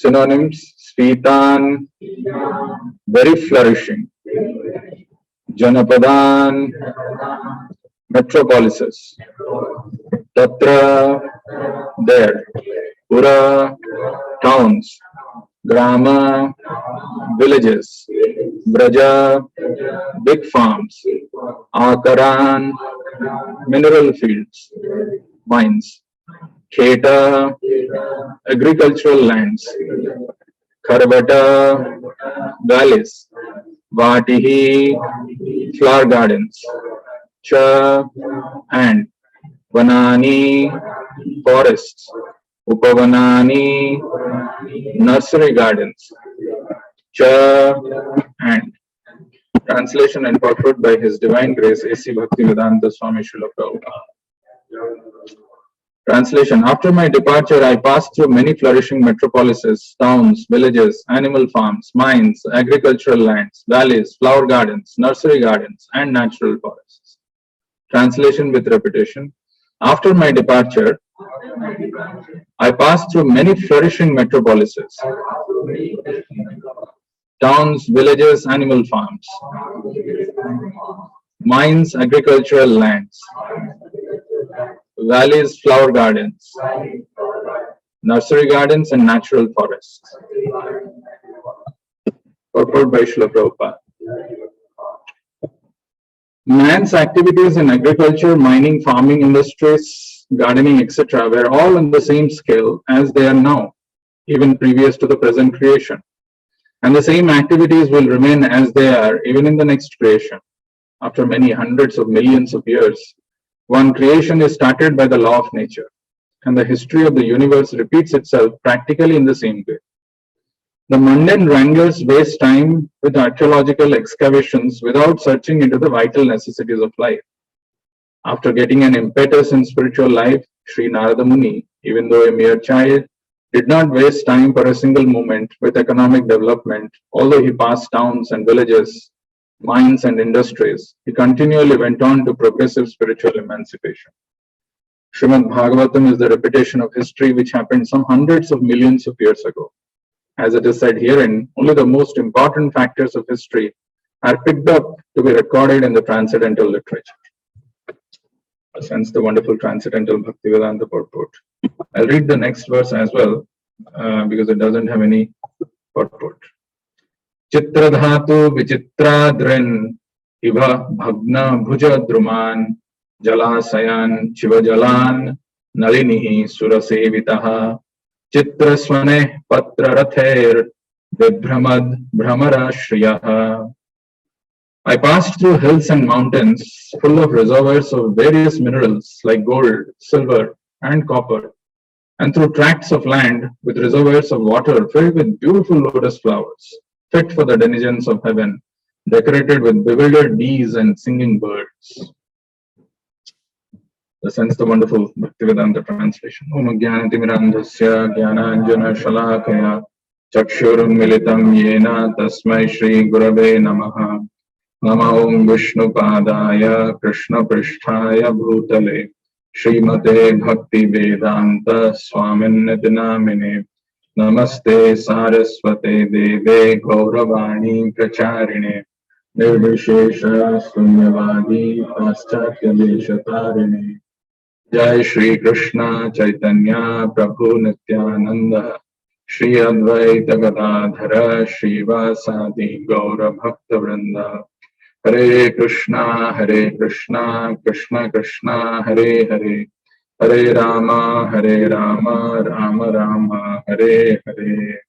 Synonyms: Svitan, very flourishing. Janapadan, metropolises. Tatra, there. Pura, towns. Grama, villages. Braja, big farms. Akaran, mineral fields, mines. Kheta, agricultural lands. Kharvata, valleys. Vatihi, flower gardens. Cha, and. Vanani, forests. Upavanani, nursery gardens. Cha, and. Translation and purport by His Divine Grace A.C. Bhaktivedanta Swami Srila Prabhupada. Translation: After my departure, I passed through many flourishing metropolises, towns, villages, animal farms, mines, agricultural lands, valleys, flower gardens, nursery gardens, and natural forests. Translation with repetition: After my departure, I passed through many flourishing metropolises, towns, villages, animal farms, mines, agricultural lands, valleys, flower gardens, nursery gardens, and natural forests. Purport by Srila Prabhupada. Man's activities in agriculture, mining, farming industries, gardening, etc. were all on the same scale as they are now, even previous to the present creation. And the same activities will remain as they are even in the next creation. After many hundreds of millions of years, one creation is started by the law of nature, and the history of the universe repeats itself practically in the same way. The mundane wranglers waste time with archaeological excavations without searching into the vital necessities of life. After getting an impetus in spiritual life, Sri Narada Muni, even though a mere child, did not waste time for a single moment with economic development, although he passed towns and villages, mines and industries. He continually went on to progressive spiritual emancipation. Srimad Bhagavatam is the repetition of history which happened some hundreds of millions of years ago. As it is said herein, only the most important factors of history are picked up to be recorded in the transcendental literature. Hence the wonderful transcendental Bhaktivedanta purport. I'll read the next verse as well because it doesn't have any purport. Chitra dhatu vichitradrin iva bhagna bhuja druman jalasayan chivajalan nalinihi surasevitaha chitra svane patra rather vibhramad bhramarashriyaha. I passed through hills and mountains full of reservoirs of various minerals like gold, silver, and copper, and through tracts of land with reservoirs of water filled with beautiful lotus flowers, fit for the denizens of heaven, decorated with bewildered bees and singing birds. Hence the wonderful Bhaktivedanta translation. Om Jnanatimidandasya Jnananjana Shalakaya Chakshurum Militam Yena Tasmai Shri Gurave Namaha. Namo Om Vishnu Padaya Krishna Pristhaya Bhutale Srimate Bhakti Vedanta Swaminiti Namine Namaste Saraswate Deve Gauravani Pracharine Nirvishesha Sunyavadi Paschatya Deshatarine Jai Shri Krishna Chaitanya Prabhu Nityananda Shri Advaita Gadadhara Shri Vasadi Gaura Bhakta Vrinda Hare Krishna, Krishna Krishna, Hare Hare, Hare Rama, Rama Rama, Hare Hare.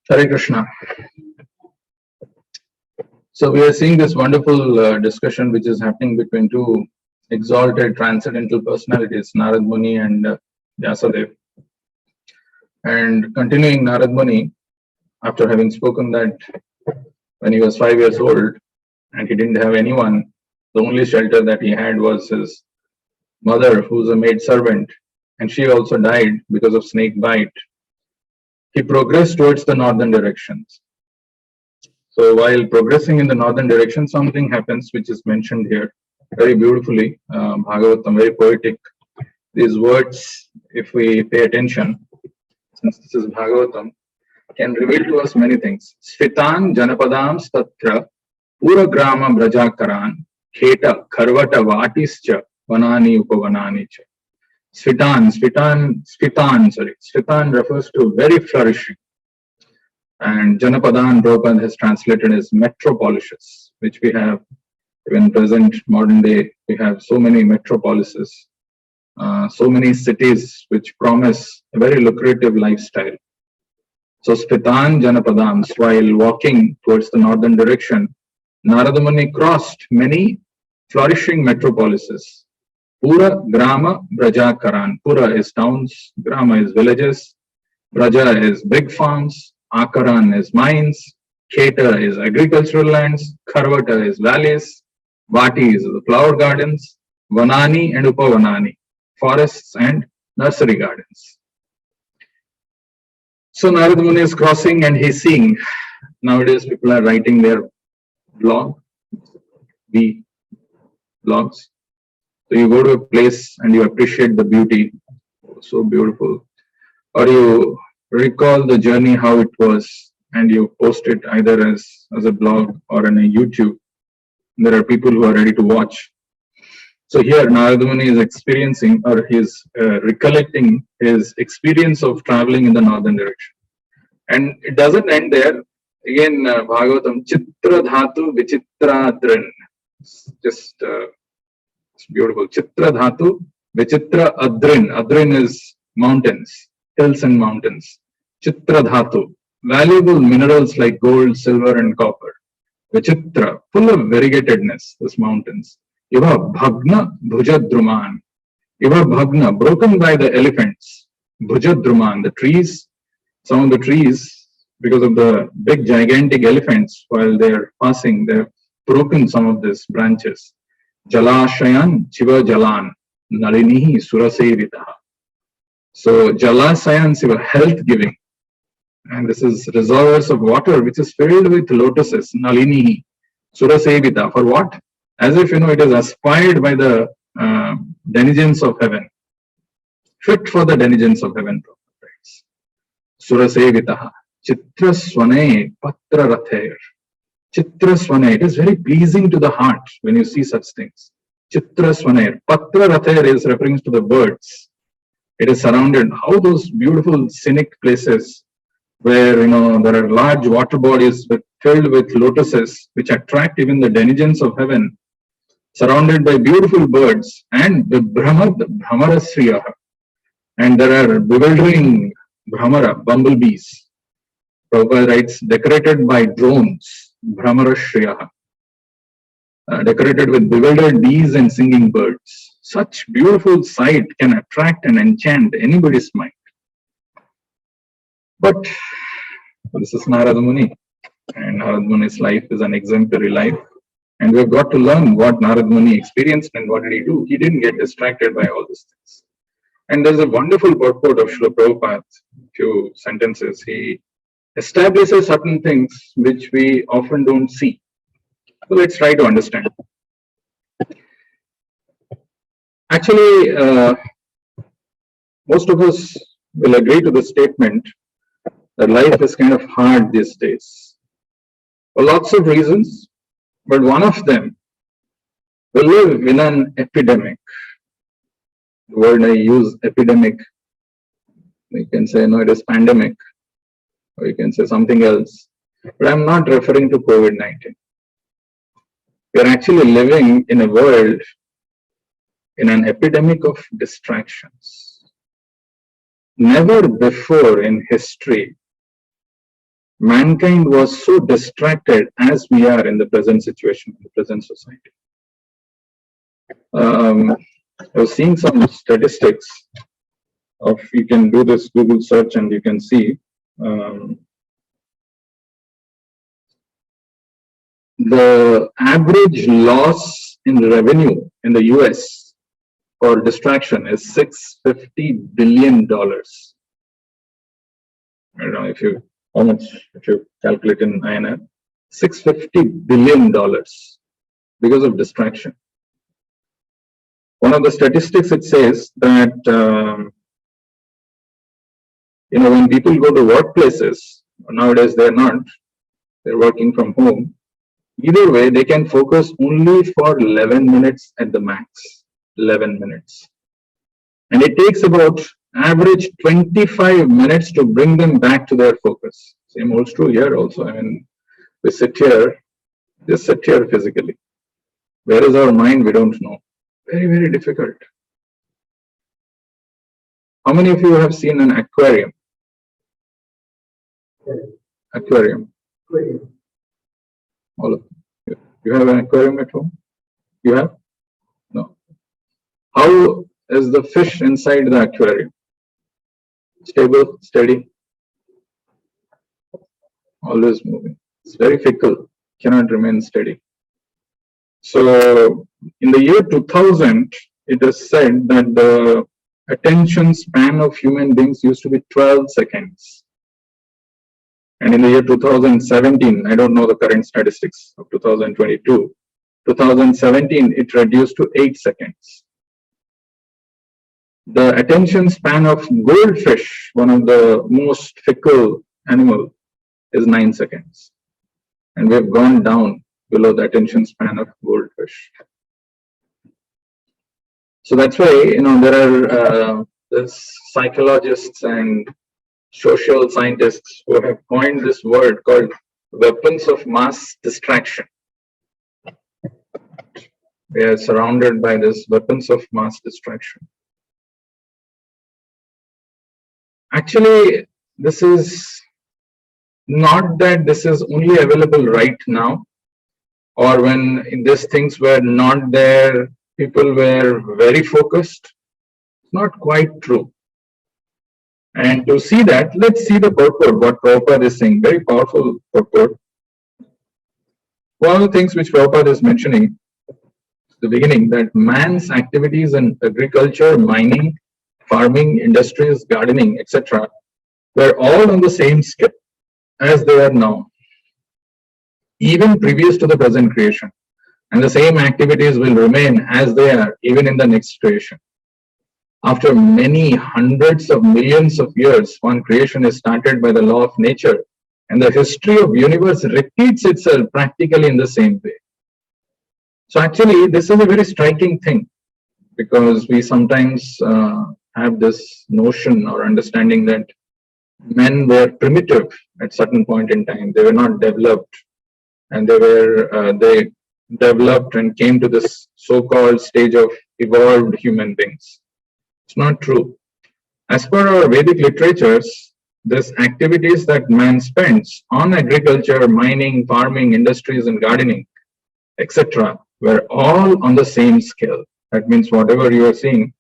Hare Krishna. So we are seeing this wonderful discussion which is happening between two exalted transcendental personalities, Narad Muni and Vyasadeva. And continuing Narad Muni, after having spoken that when he was 5 years old and he didn't have anyone, the only shelter that he had was his mother, who's a maid servant, and she also died because of snake bite. He progressed towards the northern directions. So while progressing in the northern direction, something happens which is mentioned here very beautifully. Bhagavatam, very poetic. These words, if we pay attention, since this is Bhagavatam, can reveal to us many things. Sfitan janapadam statra puragrama brajakaran kheta kharvata vatischa vanani upavanani cha. Sfitan refers to very flourishing. And Janapadan, Prabhupada has translated as metropolises, which we have even present modern day. We have so many metropolises, so many cities which promise a very lucrative lifestyle. So Spitan Janapadams, while walking towards the northern direction, Narada Muni crossed many flourishing metropolises. Pura, Grama, Braja, Karan. Pura is towns, Grama is villages, Braja is big farms, Akaran is mines, Kheta is agricultural lands, Kharvata is valleys, Vati is the flower gardens, Vanani and Upavanani, forests and nursery gardens. So Narada Muni is crossing and he's seeing. Nowadays people are writing their blogs. So you go to a place and you appreciate the beauty, so beautiful, or you recall the journey how it was and you post it either as a blog or on a YouTube. There are people who are ready to watch. So here Narada Muni is experiencing, or he's recollecting his experience of traveling in the northern direction. And it doesn't end there. Again, Bhagavatam, Chitra Dhatu Vichitra Adrin. Just it's beautiful. Chitra Dhatu Vichitra Adrin. Adrin is mountains, hills and mountains. Chitra Dhatu, valuable minerals like gold, silver and copper. Vichitra, full of variegatedness, these mountains. Iva Bhagna Bhujadruman. Iva Bhagna, broken by the elephants. Bhujadruman, the trees, some of the trees, because of the big gigantic elephants, while they're passing, they've broken some of these branches. Jalashayan Chiva Jalan, Nalinihi Surasevitaha. So Jalasayan Siva, health giving. And this is reservoirs of water which is filled with lotuses, Nalinihi, Surasevita. For what? As if, it is aspired by the denizens of heaven. Fit for the denizens of heaven. Surasevitaha. Chitraswane Patra Rather. Chitraswane, it is very pleasing to the heart when you see such things. Chitraswane, Patra Rather is referring to the birds. It is surrounded, how those beautiful scenic places where, there are large water bodies filled with lotuses which attract even the denizens of heaven, surrounded by beautiful birds and the Bhramara Sriyaha. And there are bewildering Bhramara, bumblebees. Prabhupada writes, decorated by drones, Bhramara Shriyaha. Decorated with bewildered bees and singing birds. Such beautiful sight can attract and enchant anybody's mind. But this is Narada Muni, and Narada Muni's life is an exemplary life. And we've got to learn what Narada Muni experienced and what did he do. He didn't get distracted by all these things. And there's a wonderful purport of Srila Prabhupada, few sentences. He establishes certain things which we often don't see. So let's try to understand. Actually, most of us will agree to the statement that life is kind of hard these days. For lots of reasons, but one of them, we live in an epidemic. The word I use, epidemic, we can say, no, it is pandemic, or you can say something else. But I'm not referring to COVID-19. We are actually living in a world in an epidemic of distractions. Never before in history, mankind was so distracted as we are in the present situation, in the present society. I was seeing some statistics of, you can do this Google search and you can see the average loss in revenue in the US for distraction is $650 billion. I don't know if you, how much, if you calculate in INR, $650 billion because of distraction. One of the statistics, it says that when people go to workplaces, nowadays they're working from home. Either way, they can focus only for 11 minutes at the max. 11 minutes. And it takes about average 25 minutes to bring them back to their focus. Same holds true here also. I mean, we sit here, just sit here physically. Where is our mind? We don't know. Very, very difficult. How many of you have seen an aquarium? Aquarium. All of you. You have an aquarium at home? You have? No. How is the fish inside the aquarium? Stable, steady, always moving. It's very fickle, cannot remain steady. So in the year 2000, it is said that the attention span of human beings used to be 12 seconds. And in the year 2017, I don't know the current statistics of 2022, 2017, it reduced to 8 seconds. The attention span of goldfish, one of the most fickle animals, is 9 seconds. And we have gone down below the attention span of goldfish. So that's why, there are psychologists and social scientists who have coined this word called weapons of mass distraction. We are surrounded by this weapons of mass distraction. Actually, this is not that this is only available right now, or when these things were not there, people were very focused. It's not quite true. And to see that, let's see the purport, what Prabhupada is saying. Very powerful purport. One of the things which Prabhupada is mentioning at the beginning, that man's activities in agriculture, mining, farming, industries, gardening, etc., were all on the same scale as they are now, even previous to the present creation. And the same activities will remain as they are even in the next creation. After many hundreds of millions of years, one creation is started by the law of nature, and the history of universe repeats itself practically in the same way. So actually, this is a very striking thing, because we sometimes have this notion or understanding that men were primitive at certain point in time. They were not developed, and they developed and came to this so-called stage of evolved human beings. It's not true. As per our Vedic literatures, these activities that man spends on agriculture, mining, farming, industries, and gardening, etc., were all on the same scale. That means whatever you are seeing,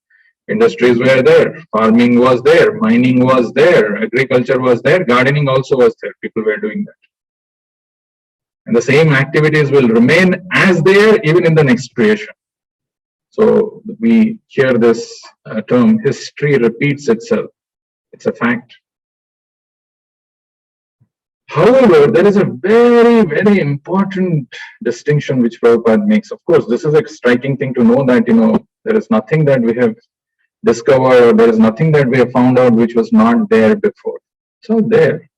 industries were there, farming was there, mining was there, agriculture was there, gardening also was there. People were doing that. And the same activities will remain as they are even in the next creation. So we hear this term, history repeats itself. It's a fact. However, there is a very, very important distinction which Prabhupada makes. Of course, this is a striking thing to know that, there is nothing that we have discovered, or there is nothing that we have found out which was not there before. It's all there.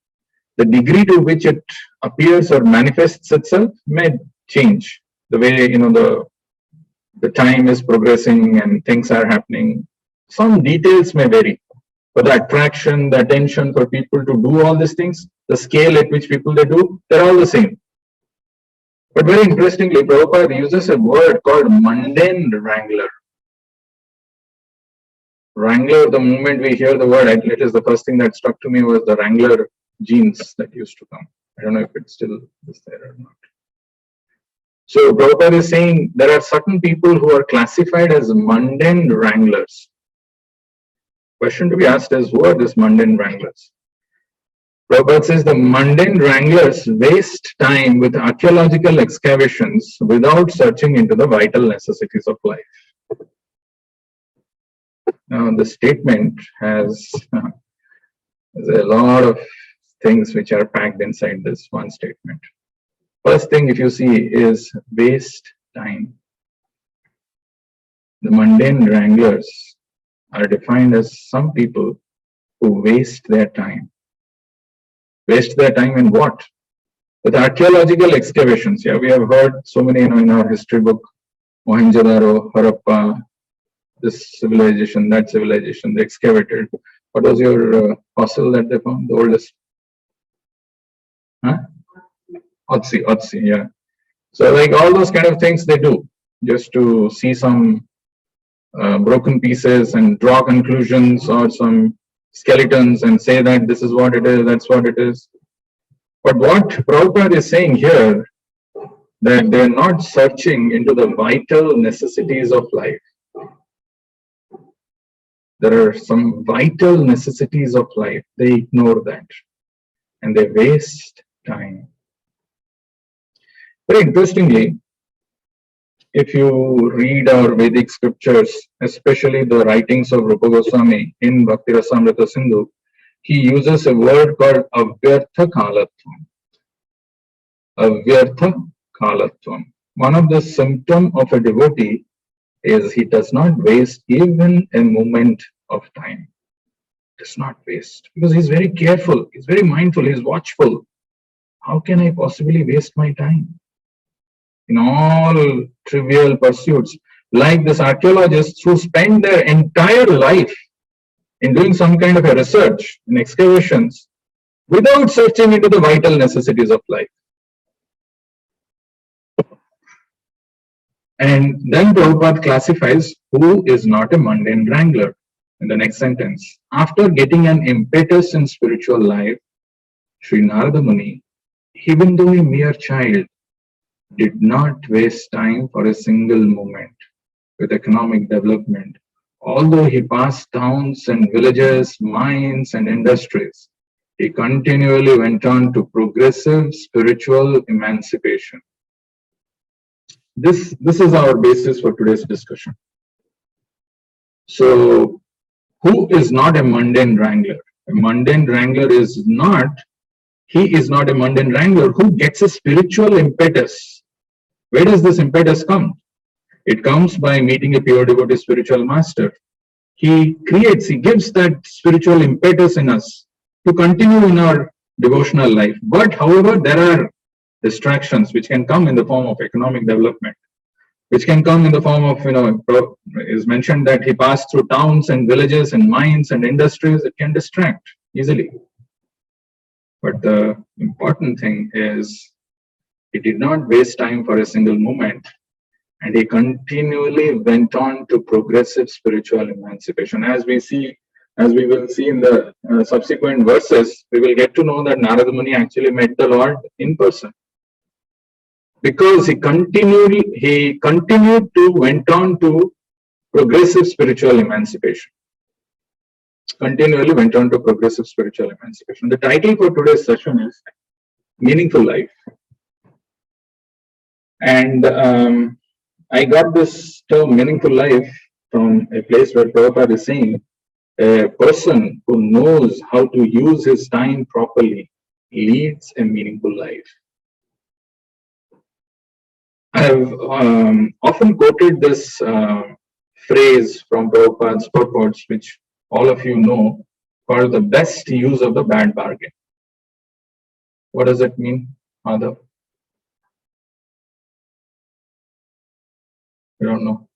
The degree to which it appears or manifests itself may change. The way, the time is progressing and things are happening. Some details may vary, but the attraction, the attention for people to do all these things, the scale at which people they do, they're all the same. But very interestingly, Prabhupada uses a word called mundane wrangler. Wrangler, the moment we hear the word, it is the first thing that struck to me was the Wrangler jeans that used to come. I don't know if it still is there or not. So Prabhupada is saying there are certain people who are classified as mundane wranglers. Question to be asked is, who are these mundane wranglers? Prabhupada says the mundane wranglers waste time with archaeological excavations without searching into the vital necessities of life. Now, the statement has a lot of things which are packed inside this one statement. First thing, if you see, is waste time. The mundane wranglers are defined as some people who waste their time. Waste their time in what? With archaeological excavations. Yeah, we have heard so many, in our history book, Mohenjo-daro, Harappa, this civilization, that civilization, they excavated. What was your fossil that they found? The oldest? Huh? Otzi, yeah. So like all those kind of things they do just to see some broken pieces and draw conclusions or some skeletons and say that this is what it is, that's what it is. But what Prabhupada is saying here, that they're not searching into the vital necessities of life. There are some vital necessities of life. They ignore that and they waste time. Very interestingly, if you read our Vedic scriptures, especially the writings of Rupa Goswami in Bhakti Rasamrita Sindhu, he uses a word called Avyartha Kalatvam. Avyartha Kalatvam. One of the symptoms of a devotee is he does not waste even a moment of time. Does not waste because he's very careful, he's very mindful, he's watchful. How can I possibly waste my time in all trivial pursuits? Like this archaeologists who spend their entire life in doing some kind of a research in excavations without searching into the vital necessities of life. And then Prabhupada classifies who is not a mundane wrangler in the next sentence. After getting an impetus in spiritual life, Sri Narada Muni, even though a mere child, did not waste time for a single moment with economic development. Although he passed towns and villages, mines and industries, he continually went on to progressive spiritual emancipation. This is our basis for today's discussion. So, who is not a mundane wrangler? A mundane wrangler is not, he is not a mundane wrangler who gets a spiritual impetus. Where does this impetus come? It comes by meeting a pure devotee spiritual master. He gives that spiritual impetus in us to continue in our devotional life. But however, there are distractions which can come in the form of economic development, which can come in the form of, is mentioned that he passed through towns and villages and mines and industries. It can distract easily. But the important thing is he did not waste time for a single moment, and he continually went on to progressive spiritual emancipation. As we will see in the subsequent verses, we will get to know that Narada Muni actually met the Lord in person, because he continued to went on to progressive spiritual emancipation. Continually went on to progressive spiritual emancipation. The title for today's session is Meaningful Life. And I got this term meaningful life from a place where Prabhupada is saying a person who knows how to use his time properly leads a meaningful life. I have often quoted this phrase from Prabhupada's purports, which all of you know, called the best use of the bad bargain. What does it mean, Madhav? I don't know.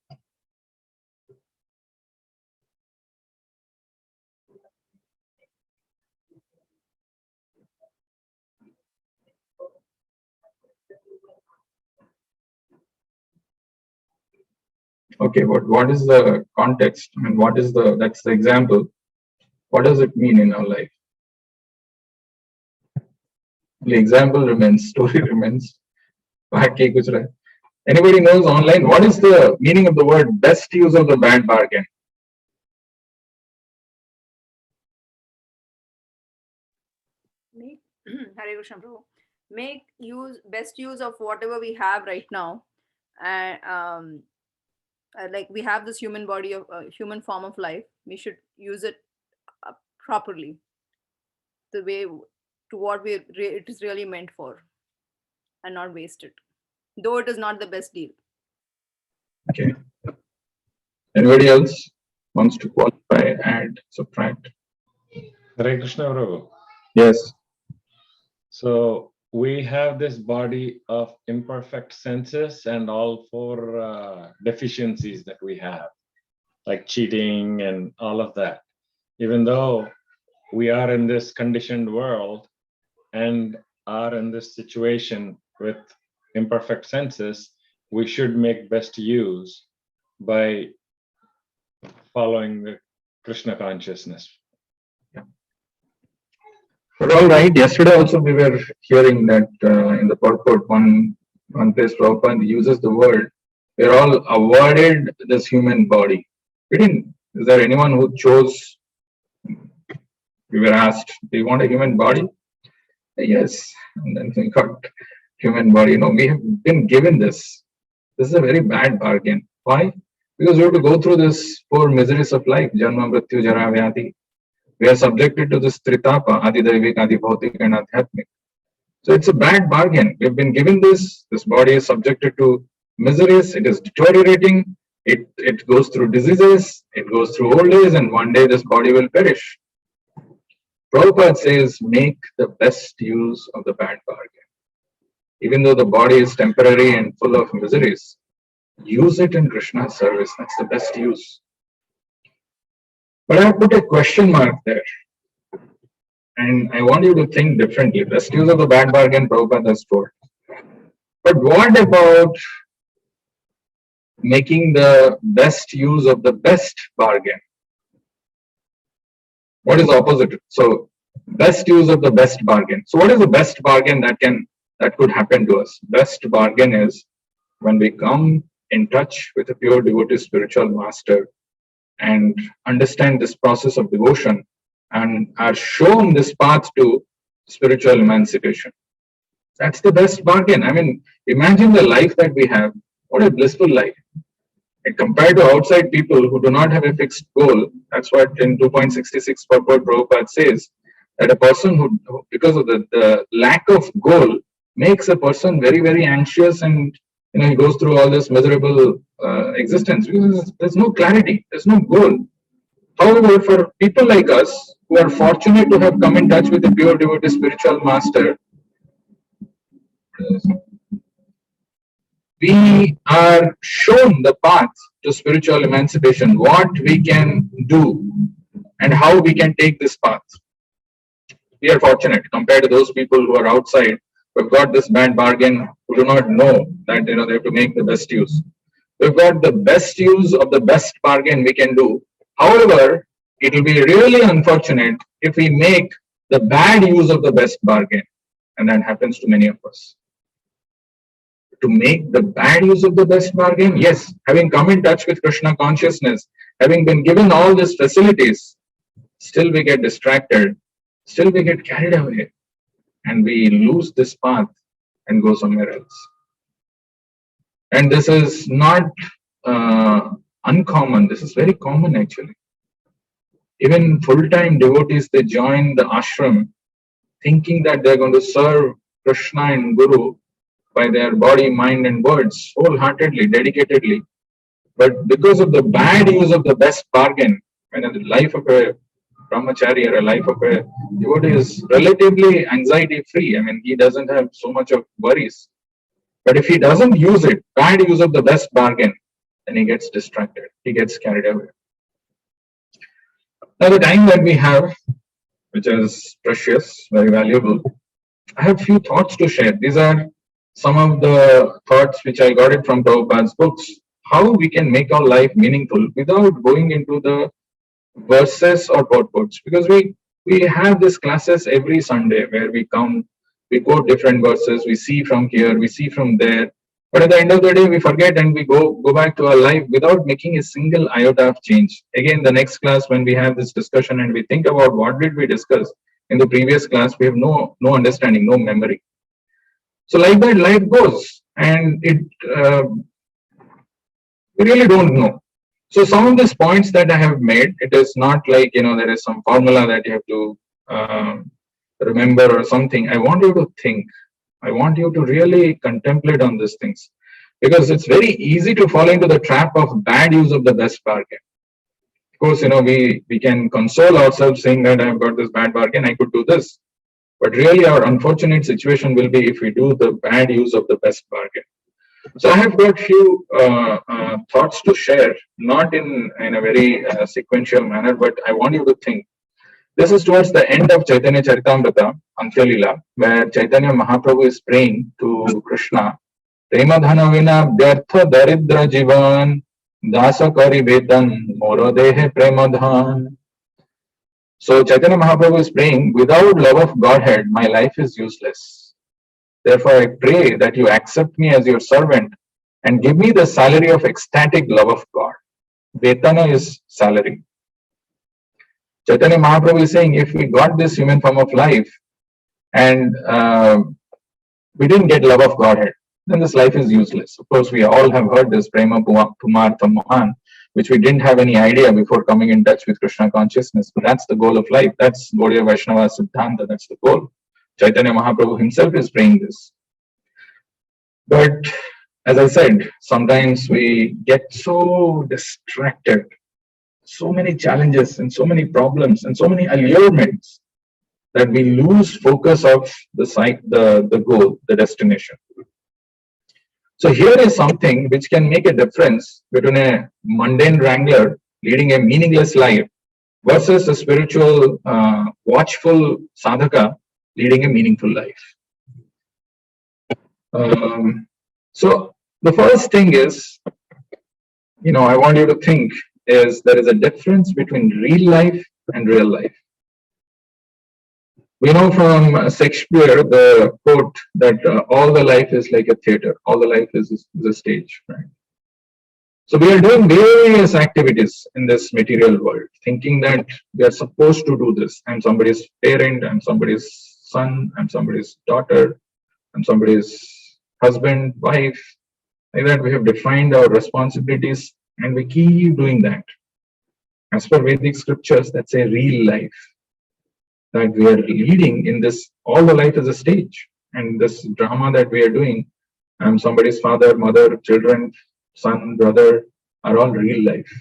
Okay, what is the context? I mean, that's the example. What does it mean in our life? The example remains, story remains. Anybody knows online what is the meaning of the word best use of the bad bargain? Hare Krishna Prabhu. Make best use of whatever we have right now, and like we have this human body of human form of life. We should use it properly, the way to what it is really meant for. and not waste it, though it is not the best deal. Okay. Anybody else wants to qualify, add, subtract? Hare Krishna Prabhu. Yes. So we have this body of imperfect senses and all four deficiencies that we have, like cheating and all of that. Even though we are in this conditioned world and are in this situation with imperfect senses, we should make best use by following the Krishna consciousness. But all right. Yesterday also we were hearing that in the purport, one place Prabhupada uses the word, we're all awarded this human body. We didn't. Is there anyone who chose? We were asked, do you want a human body? Yes. And then we got human body. No, we have been given this. This is a very bad bargain. Why? Because we have to go through this four miseries of life, Janma, Mrityu, Jara, Vyadhi. We are subjected to this Tritapa, Adidaivik, Adibhautik, and Adhyatmik. So it's a bad bargain. We've been given this. This body is subjected to miseries. It is deteriorating. It goes through diseases. It goes through old age, and one day this body will perish. Prabhupada says, make the best use of the bad bargain. Even though the body is temporary and full of miseries, use it in Krishna's service. That's the best use. But I have put a question mark there. And I want you to think differently. Best use of the bad bargain, Prabhupada has told. But what about making the best use of the best bargain? What is the opposite? So, best use of the best bargain. So, what is the best bargain that could happen to us? Best bargain is when we come in touch with a pure devotee spiritual master and understand this process of devotion and are shown this path to spiritual emancipation. That's the best bargain. I mean, imagine the life that we have. What a blissful life. And compared to outside people who do not have a fixed goal, that's what in 2.66 purport Prabhupada says, that a person who, because of the lack of goal, makes a person very, very anxious, and he goes through all this miserable existence because there's no clarity, there's no goal. However, for people like us who are fortunate to have come in touch with a pure devotee spiritual master, we are shown the path to spiritual emancipation, what we can do and how we can take this path. We are fortunate compared to those people who are outside, who have got this bad bargain, who do not know that they have to make the best use. We've got the best use of the best bargain we can do. However, it will be really unfortunate if we make the bad use of the best bargain, and that happens to many of us. To make the bad use of the best bargain, yes, having come in touch with Krishna consciousness, having been given all these facilities, still we get distracted, still we get carried away, and we lose this path and go somewhere else. And this is not uncommon, this is very common actually. Even full-time devotees, they join the ashram thinking that they're going to serve Krishna and Guru by their body, mind and words, wholeheartedly, dedicatedly. But because of the bad use of the best bargain, when the life of a brahmachari or a life of a devotee is relatively anxiety-free, I mean, he doesn't have so much of worries. But if he doesn't use it, bad use of the best bargain, then he gets distracted, he gets carried away. Now the time that we have, which is precious, very valuable, I have few thoughts to share. These are some of the thoughts which I got it from Prabhupada's books, how we can make our life meaningful without going into the verses or purports. Because we have these classes every Sunday where we come, we quote different verses, we see from here, we see from there. But at the end of the day, we forget and we go back to our life without making a single iota of change. Again, the next class, when we have this discussion and we think about what did we discuss in the previous class, we have no understanding, no memory. So like that, life goes, and we really don't know. So some of these points that I have made, it is not like, there is some formula that you have to remember or something. I want you to think I want you to really contemplate on these things, because it's very easy to fall into the trap of bad use of the best bargain. Of course, we can console ourselves saying that I've got this bad bargain, I could do this. But really, our unfortunate situation will be if we do the bad use of the best bargain. So I have got few thoughts to share, not in a very sequential manner, but I want you to think. This is towards the end of Chaitanya Charitamrita, Antyalila, where Chaitanya Mahaprabhu is praying to Krishna, Premadhana vina vyartha daridra jivan, dasa kari vedan, moro dehe premadhan. So Chaitanya Mahaprabhu is praying, without love of Godhead, my life is useless. Therefore, I pray that you accept me as your servant and give me the salary of ecstatic love of God. Vetana is salary. Chaitanya Mahaprabhu is saying, if we got this human form of life and we didn't get love of Godhead, then this life is useless. Of course, we all have heard this Prema Pumartha Mohan, which we didn't have any idea before coming in touch with Krishna consciousness. But that's the goal of life. That's Gaudiya Vaishnava Siddhanta. That's the goal. Chaitanya Mahaprabhu himself is praying this. But as I said, sometimes we get so distracted, so many challenges and so many problems and so many allurements that we lose focus of the goal, the destination. So here is something which can make a difference between a mundane wrangler leading a meaningless life versus a spiritual, watchful sadhaka leading a meaningful life. So the first thing is, I want you to think is there is a difference between real life and real life. We know from Shakespeare the quote that all the life is like a theater, all the life is a stage, right? So we are doing various activities in this material world, thinking that we are supposed to do this. I'm somebody's parent, I'm somebody's son, I'm somebody's daughter, I'm somebody's husband, wife. Like that, we have defined our responsibilities and we keep doing that. As per Vedic scriptures, that's a real life that we are leading in this. All the life is a stage, and this drama that we are doing, I'm somebody's father, mother, children, son, brother, are all real life.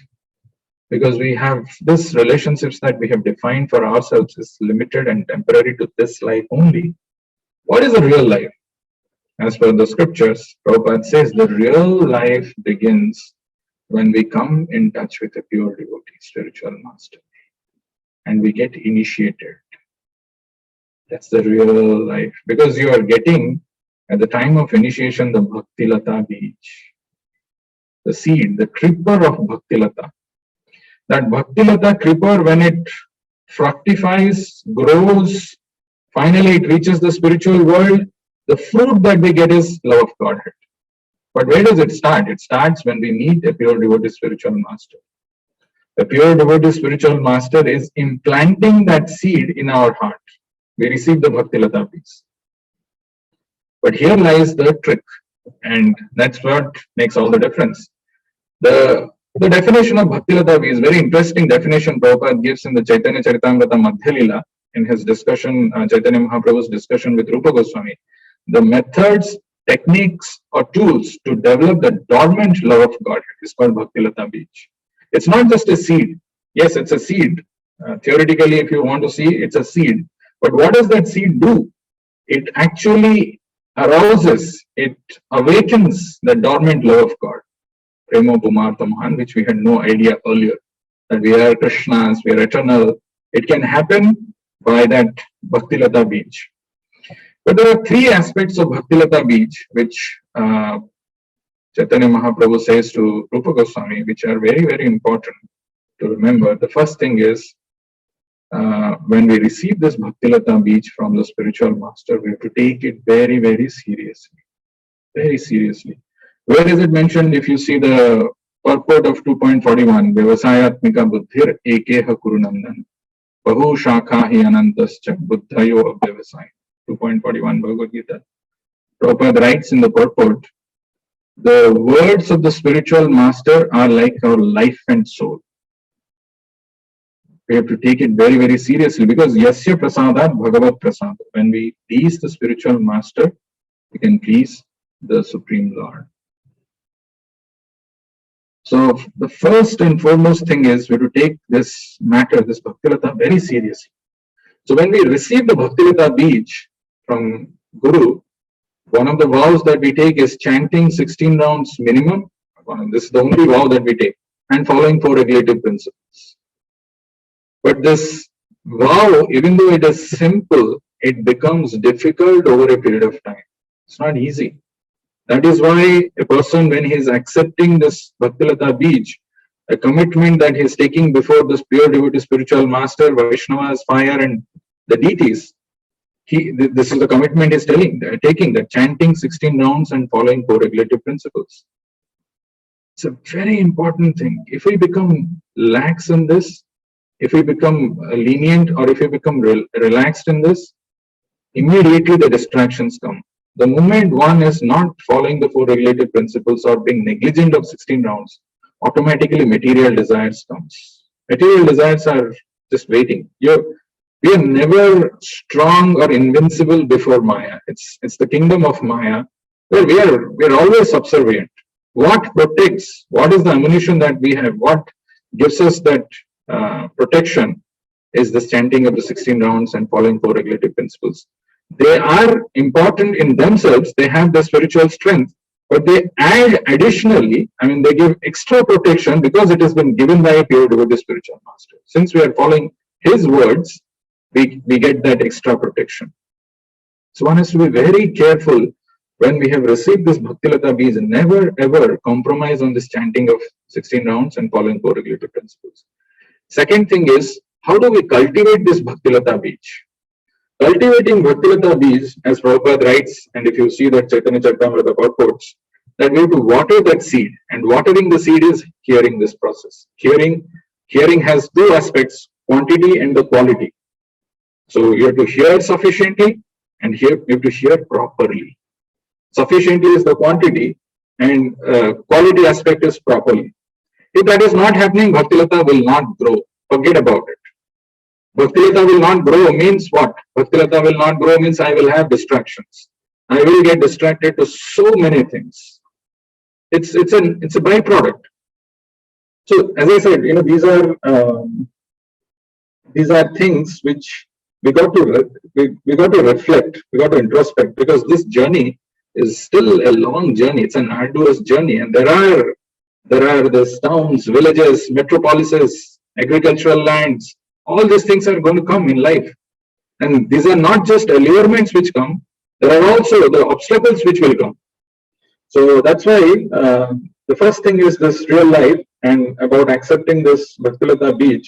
Because we have this relationships that we have defined for ourselves is limited and temporary to this life only. What is a real life? As per the scriptures, Prabhupada says the real life begins when we come in touch with a pure devotee, spiritual master, and we get initiated. That's the real life. Because you are getting, at the time of initiation, the Bhakti Lata Bij, the seed, the creeper of Bhakti Lata. That Bhakti Lata creeper, when it fructifies, grows, finally it reaches the spiritual world, the fruit that we get is love of Godhead. But where does it start? It starts when we meet a pure devotee spiritual master. The pure devotee spiritual master is implanting that seed in our heart. We receive the Bhakti Lata piece. But here lies the trick, and that's what makes all the difference. The definition of Bhakti Lata is very interesting definition Prabhupada gives in the Chaitanya Charitamrita Madhya Lila in his discussion, Chaitanya Mahaprabhu's discussion with Rupa Goswami. The methods, techniques, or tools to develop the dormant love of God is called Bhakti Lata Bij. It's not just a seed. Yes, it's a seed. Theoretically, if you want to see, it's a seed. But what does that seed do? It actually arouses, it awakens the dormant love of God. Prema Pumartha Mohan, which we had no idea earlier, that we are Krishnas, we are eternal. It can happen by that Bhakti Lata Bij. But there are three aspects of Bhakti Lata Bij, which Chaitanya Mahaprabhu says to Rupa Goswami, which are very, very important to remember. The first thing is, when we receive this Bhakti Lata Bij from the spiritual master, we have to take it very, very seriously. Very seriously. Where is it mentioned? If you see the purport of 2.41, Vyavasayatmika Buddhir Ekeha Kurunandan, Bahu Shakha Hi Anantascha Buddhayo Avyavasaya. 2.41 Bhagavad Gita. Prabhupada writes in the purport, the words of the spiritual master are like our life and soul. We have to take it very, very seriously because Yasya Prasadat Bhagavat Prasad. When we please the spiritual master, we can please the Supreme Lord. So the first and foremost thing is we have to take this matter, this Bhaktilata, very seriously. So when we receive the Bhaktilata Beej from Guru, one of the vows that we take is chanting 16 rounds minimum. This is the only vow that we take, and following 4 regulative principles. But this vow, even though it is simple, it becomes difficult over a period of time. It's not easy. That is why a person, when he is accepting this Bhaktilata Beej, a commitment that he is taking before this pure devotee spiritual master, Vaishnavas, fire, and the deities, this is the commitment he is taking, that chanting 16 rounds and following 4 regulative principles. It's a very important thing. If we become lax in this, if we become lenient, or if we become relaxed in this, immediately the distractions come. The moment one is not following the 4 regulative principles or being negligent of 16 rounds, automatically material desires comes. Material desires are just waiting. We are never strong or invincible before Maya. It's the kingdom of Maya where we are always subservient. What protects? What is the ammunition that we have? What gives us that protection is this chanting of the 16 rounds and following 4 regulative principles. They are important in themselves. They have the spiritual strength, but they add additionally, they give extra protection because it has been given by a pure devotee spiritual master. Since we are following his words, we get that extra protection. So one has to be very careful when we have received this Bhaktilata Beej, never ever compromise on this chanting of 16 rounds and following 4 regulative principles. Second thing is, how do we cultivate this Bhaktilata Beej? Cultivating Bhaktilata Beej, as Prabhupada writes, and if you see that Chaitanya Charitamrita purports, that we have to water that seed, and watering the seed is hearing this process. Hearing has 2 aspects, quantity and the quality. So you have to hear sufficiently, and you have to hear properly. Sufficiently is the quantity, and quality aspect is properly. If that is not happening, Bhaktilata will not grow. Forget about it. Bhaktilata will not grow means what? Bhaktilata will not grow means I will have distractions. I will get distracted to so many things. It's a byproduct. So as I said, these are things which we got to reflect, we got to introspect, because this journey is still a long journey. It's an arduous journey, and there are the towns, villages, metropolises, agricultural lands. All these things are going to come in life, and these are not just allurements which come. There are also the obstacles which will come. So that's why the first thing is this real life, and about accepting this Bhaktilata Beej.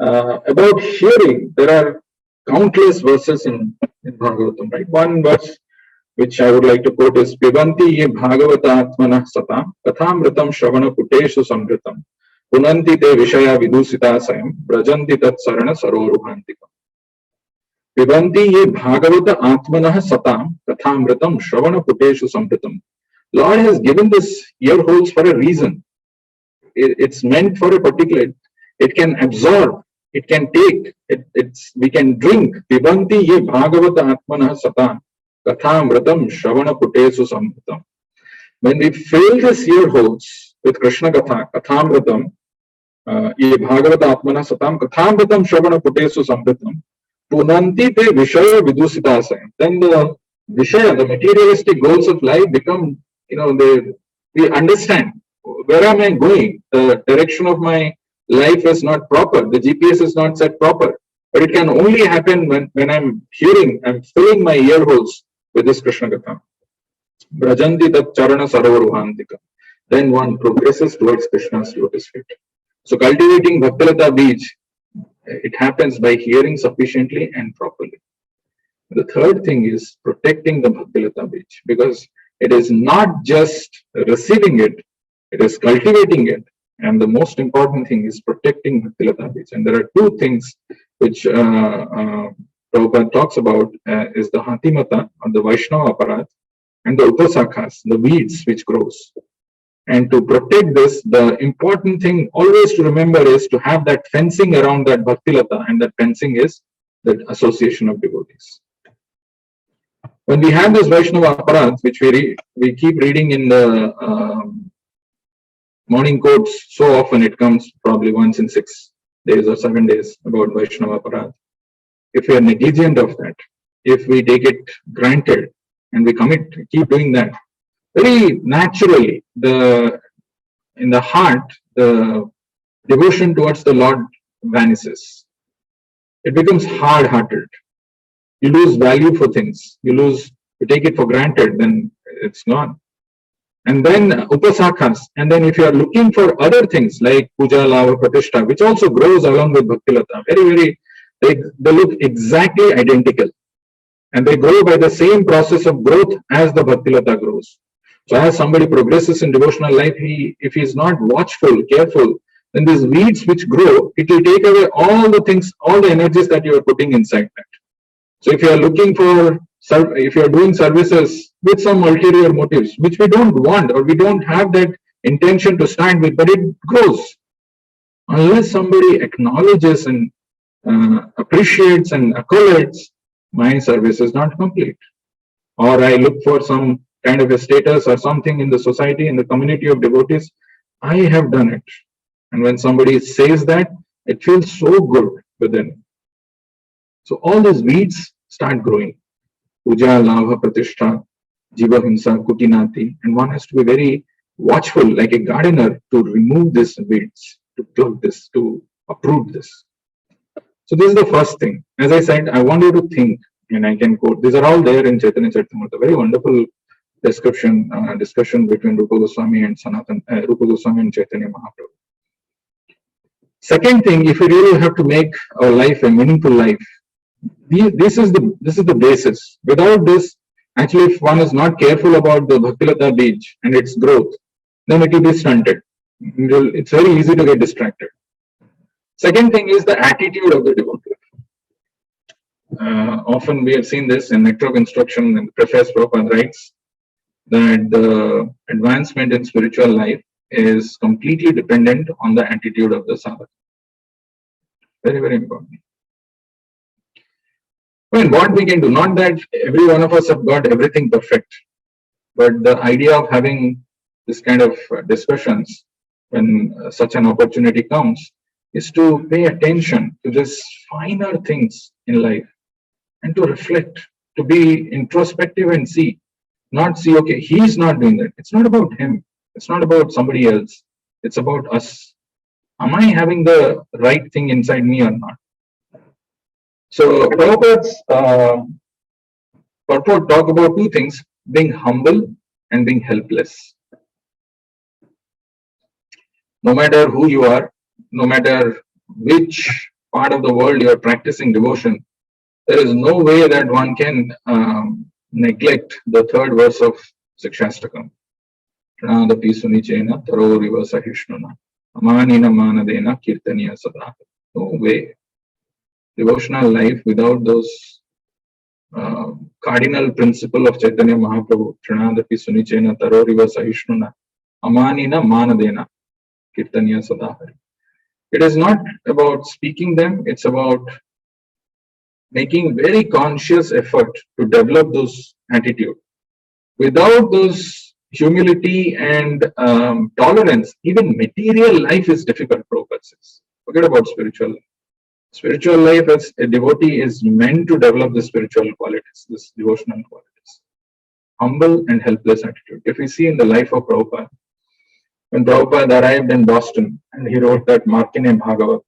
About hearing, there are countless verses in Bhagavatam, right? One verse which I would like to quote is Pibanti ye Bhagavata Atmanah Satam Kathamritam Shravana Puteshu Samritam Punanti te Vishaya Vidusita Sayam Brajanti Tat Sarana Saroruhantikam. Pibanti ye Bhagavata Atmanah Satam Kathamritam Shravana Puteshu Samritam. Lord has given this ear holes for a reason. It's meant for a particular, it can absorb, it can take, we can drink. Pibanti ye Bhagavata Atmanah Satam Kathamritam Shravana Putesu Samritam. When we fill this ear holes with Krishna Katha, Kathamritam, ye Bhagavata Atmanah Satam Kathamritam Shravana Putesu Samritam, Punanti te Vishaya Vidusita Sayam. Then the Vishaya, the materialistic goals of life become, we understand where am I going. The direction of my life is not proper. The GPS is not set proper. But it can only happen when I'm filling my ear holes with this Krishna Katha. Brajanti tat charana sarovaruhantika. Then one progresses towards Krishna's lotus feet. So cultivating Bhaktilata Beej, it happens by hearing sufficiently and properly. The third thing is protecting the Bhaktilata Beej, because it is not just receiving it, it is cultivating it. And the most important thing is protecting Bhaktilata Beej. And there are 2 things which Prabhupada talks about is the Hatimata, or the Vaishnava Aparat, and the Upasakhas, the weeds which grows. And to protect this, the important thing always to remember is to have that fencing around that Bhaktilata, and that fencing is the association of devotees. When we have this Vaishnava Aparadh, which we keep reading in the morning quotes so often, it comes probably once in 6 days or 7 days about Vaishnava Aparadh. If we are negligent of that, if we take it granted and we keep doing that, very naturally, in the heart, the devotion towards the Lord vanishes. It becomes hard-hearted. You lose value for things. You take it for granted, then it's gone. And then upasakhas. And then if you are looking for other things like puja, lava, pratishtha, which also grows along with bhaktilata, they look exactly identical. And they grow by the same process of growth as the bhaktilata grows. So as somebody progresses in devotional life, if he is not watchful, careful, then these weeds which grow, it will take away all the things, all the energies that you are putting inside that. So if you are looking for, if you are doing services with some ulterior motives, which we don't want or we don't have that intention to stand with, but it grows. Unless somebody acknowledges and appreciates and accolades, my service is not complete. Or I look for some kind of a status or something in the society, in the community of devotees, I have done it. And when somebody says that, it feels so good within. So all these weeds start growing. Puja, lava, pratishtha, jiva, himsa, kutinati. And one has to be very watchful, like a gardener, to remove these weeds, to plug this, to uproot this. So this is the first thing. As I said, I want you to think, and I can quote. These are all there in Chaitanya Charitamrita. Very wonderful discussion between Rupa Goswami and Rupa Goswami and Chaitanya Mahaprabhu. Second thing, if we really have to make our life a meaningful life, this is the basis. Without this, actually, if one is not careful about the Bhaktilata Bij and its growth, then it will be stunted. It's very easy to get distracted. Second thing is the attitude of the devotee. Often we have seen this in Nectar of Instruction, and Preface Prabhupada writes that the advancement in spiritual life is completely dependent on the attitude of the sadhaka. Very, very important. I mean, what we can do, not that every one of us have got everything perfect, but the idea of having this kind of discussions when such an opportunity comes is to pay attention to these finer things in life and to reflect, to be introspective and see, not see, okay, he's not doing that. It's not about him. It's not about somebody else. It's about us. Am I having the right thing inside me or not? So Prabhupada's purport talk about two things, being humble and being helpless. No matter who you are, no matter which part of the world you are practicing devotion, there is no way that one can neglect the third verse of Sikshastakam. Pranadapi sunichena taroriva sahishnuna amanina manadena kirtaniya sada. No way. Devotional life without those cardinal principle of Chaitanya Mahaprabhu, Pranadapi sunichena taroriva sahishnuna amanina manadena kirtaniya sada. It is not about speaking them, it's about making very conscious effort to develop those attitude. Without those humility and tolerance, even material life is difficult, Prabhupada says. Forget about spiritual life. Spiritual life as a devotee is meant to develop the spiritual qualities, this devotional qualities. Humble and helpless attitude. If we see in the life of Prabhupada, when Prabhupada arrived in Boston and he wrote that Markine Bhagavat,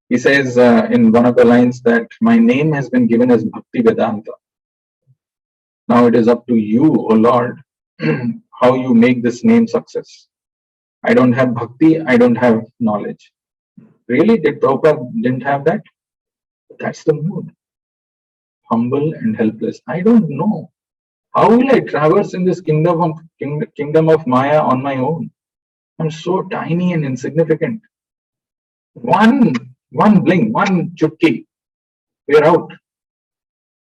he says in one of the lines that my name has been given as Bhakti Vedanta. Now it is up to you, O Lord, how you make this name success. I don't have bhakti, I don't have knowledge. Really? Did Prabhupada didn't have that? That's the mood. Humble and helpless. I don't know. How will I traverse in this kingdom of Maya on my own? I'm so tiny and insignificant. One blink, one chutki, we're out.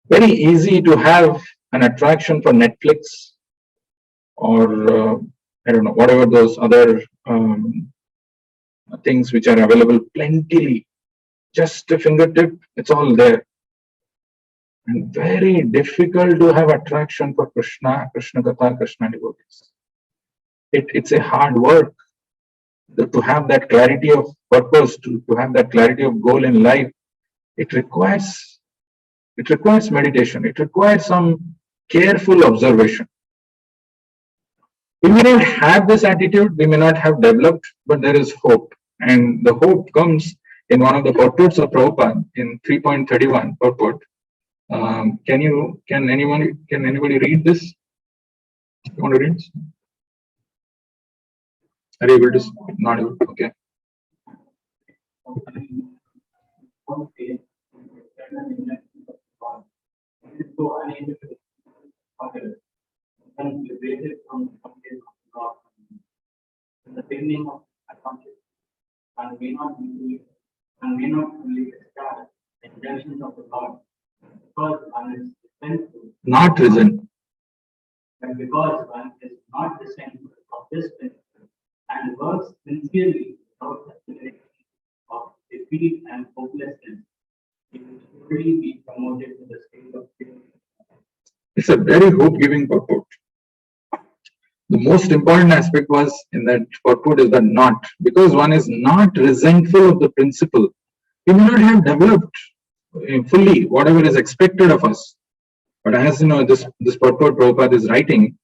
Very easy to have an attraction for Netflix or I don't know, whatever those other things which are available plentifully. Just a fingertip, it's all there. and very difficult to have attraction for Krishna, Krishna Katha, Krishna devotees. It's a hard work to have that clarity of purpose, to have that clarity of goal in life. It requires meditation. It requires some careful observation. We may not have this attitude, we may not have developed, but there is hope. And the hope comes in one of the purports of Prabhupada in 3.31 purport. Can anybody read this? You want to read this? Are you able to? Not able. Okay. Liberated from the content of God in the beginning of consciousness and may not fully extract the intentions of the Lord because one is resentful. Not resent. But because one is not resentful of this principle and works sincerely without consideration of defeat and hopelessness, he will surely be promoted to the state of purity. It's a very hope-giving purport. The most important aspect was in that purport is the not. Because one is not resentful of the principle, we may not have developed fully whatever is expected of us. But as you know, this purport Prabhupada is writing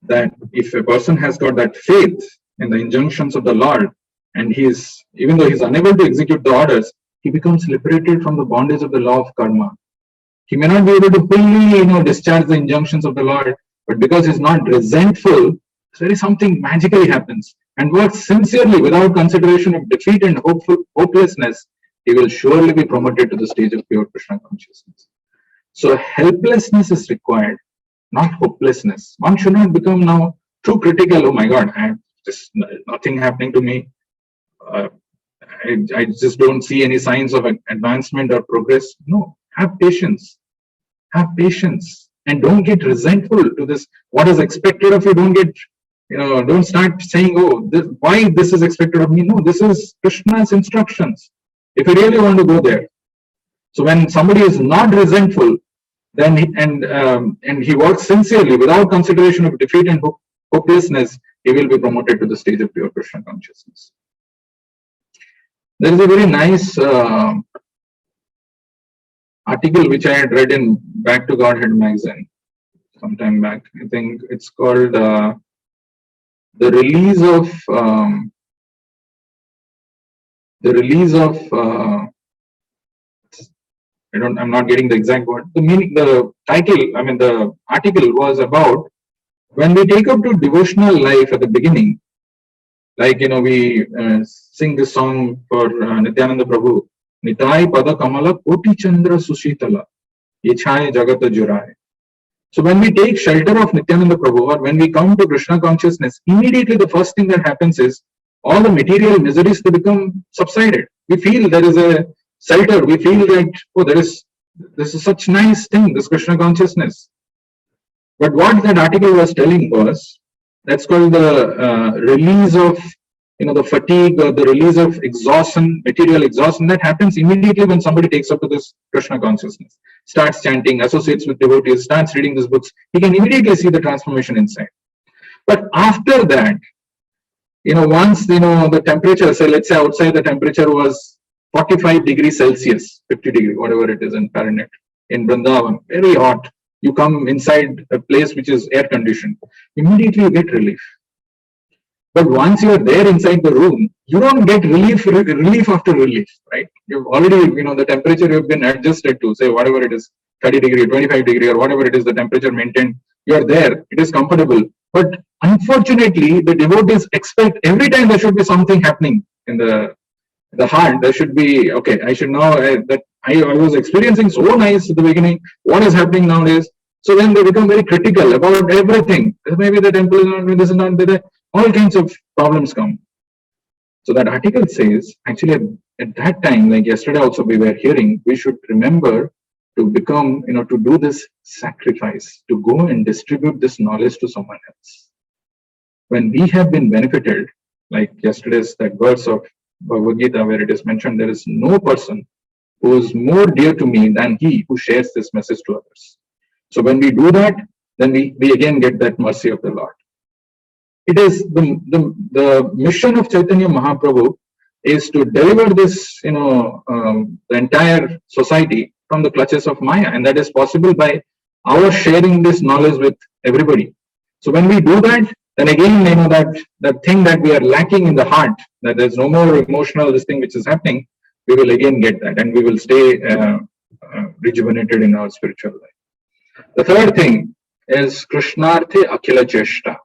that if a person has got that faith in the injunctions of the Lord, and he is, even though he is unable to execute the orders, he becomes liberated from the bondage of the law of karma. He may not be able to fully, discharge the injunctions of the Lord, but because he's not resentful, there is something magically happens, and works sincerely without consideration of defeat and hopelessness, he will surely be promoted to the stage of pure Krishna consciousness. So helplessness is required, not hopelessness. One should not become now too critical. Oh my God, I have just nothing happening to me. I just don't see any signs of advancement or progress. No, have patience. Have patience and don't get resentful to this. What is expected of you, don't get, don't start saying, oh, why this is expected of me. No, this is Krishna's instructions. If you really want to go there. So when somebody is not resentful, then he works sincerely without consideration of defeat and hopelessness, he will be promoted to the stage of pure Krishna consciousness. There is a very nice article which I had read in Back to Godhead magazine sometime back. I think it's called the release of I'm not getting the exact word. The article was about when we take up to devotional life at the beginning, like, we sing this song for Nityananda Prabhu, Nitai Pada Kamala Koti Chandra Sushitala, Yechai Jagata Jurai. So when we take shelter of Nityananda Prabhu, or when we come to Krishna consciousness, immediately the first thing that happens is all the material miseries to become subsided. We feel there is a shelter. We feel that, oh, this is such nice thing, this Krishna consciousness. But what that article was telling was, that's called the release of, the fatigue or the release of exhaustion, material exhaustion, that happens immediately when somebody takes up to this Krishna consciousness, starts chanting, associates with devotees, starts reading these books. He can immediately see the transformation inside. But after that, once, the temperature, say, let's say outside the temperature was 45 degrees Celsius, 50 degrees, whatever it is in Fahrenheit, in Vrindavan, very hot. You come inside a place which is air conditioned, immediately you get relief. But once you are there inside the room, you don't get relief after relief, right? You've already, the temperature you've been adjusted to, say, whatever it is, 30 degree, 25 degree, or whatever it is, the temperature maintained, you are there, it is comfortable. But unfortunately, the devotees expect every time there should be something happening in the heart. There should be, okay, I should know that I was experiencing so nice at the beginning. What is happening nowadays? So then they become very critical about everything. Maybe the temple is not, this is not there. All kinds of problems come. So that article says, actually, at that time, like yesterday also we were hearing, we should remember to become, to do this sacrifice, to go and distribute this knowledge to someone else. When we have been benefited, like yesterday's that verse of Bhagavad Gita, where it is mentioned, there is no person who is more dear to me than he who shares this message to others. So when we do that, then we again get that mercy of the Lord. It is the mission of Chaitanya Mahaprabhu is to deliver this, the entire society from the clutches of Maya, and that is possible by our sharing this knowledge with everybody. So when we do that, then again, that thing that we are lacking in the heart, that there's no more emotional this thing which is happening, we will again get that, and we will stay rejuvenated in our spiritual life. The third thing is Krishnarthe Akhila Cheshta.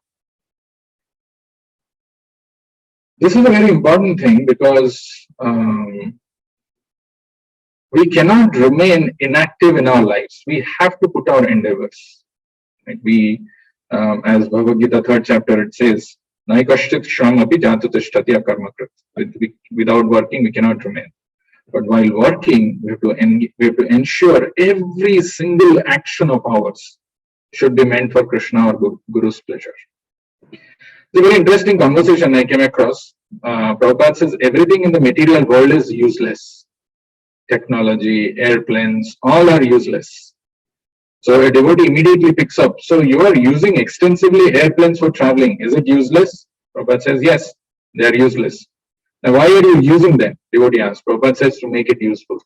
This is a very important thing because we cannot remain inactive in our lives. We have to put our endeavors. Like as Bhagavad Gita 3rd chapter, it says, Naikashchit shram api jatutishtati akarmakrit. Without working, we cannot remain. But while working, we have to ensure every single action of ours should be meant for Krishna or Guru's pleasure. It's a very interesting conversation I came across. Prabhupada says everything in the material world is useless. Technology, airplanes, all are useless. So a devotee immediately picks up. So you are using extensively airplanes for traveling. Is it useless? Prabhupada says, yes, they are useless. Now why are you using them? Devotee asks. Prabhupada says to make it useful.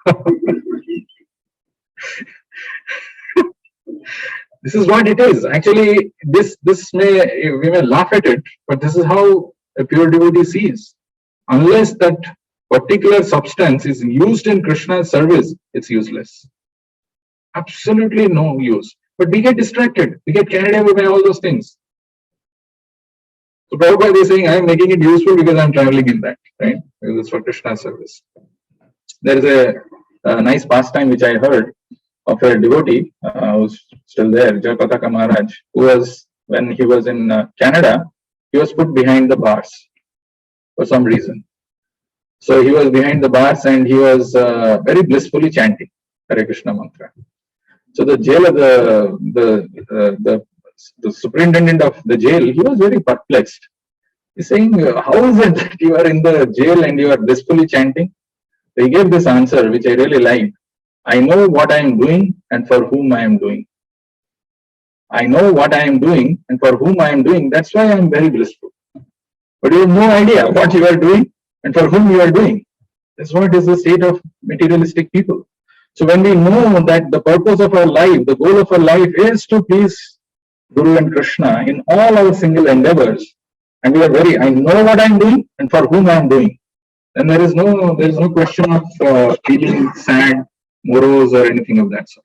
This is what it is. Actually, we may laugh at it, but this is how a pure devotee sees. Unless that particular substance is used in Krishna's service, it's useless. Absolutely no use. But we get distracted. We get carried away by all those things. So Prabhupada is saying, I'm making it useful because I'm traveling in that, right? Because it's for Krishna's service. There is a nice pastime which I heard of a devotee who's still there, Jayapataka Maharaj, who was, when he was in Canada, he was put behind the bars for some reason. So he was behind the bars and he was very blissfully chanting Hare Krishna mantra. So the jailer, the superintendent of the jail, he was very perplexed. He's saying, how is it that you are in the jail and you are blissfully chanting? He gave this answer, which I really liked. I know what I am doing and for whom I am doing. I know what I am doing and for whom I am doing. That's why I am very blissful. But you have no idea what you are doing and for whom you are doing. That's what is the state of materialistic people. So when we know that the purpose of our life, the goal of our life is to please Guru and Krishna in all our single endeavors, and we are I know what I am doing and for whom I am doing, then there is no question of feeling sad, morose, or anything of that sort.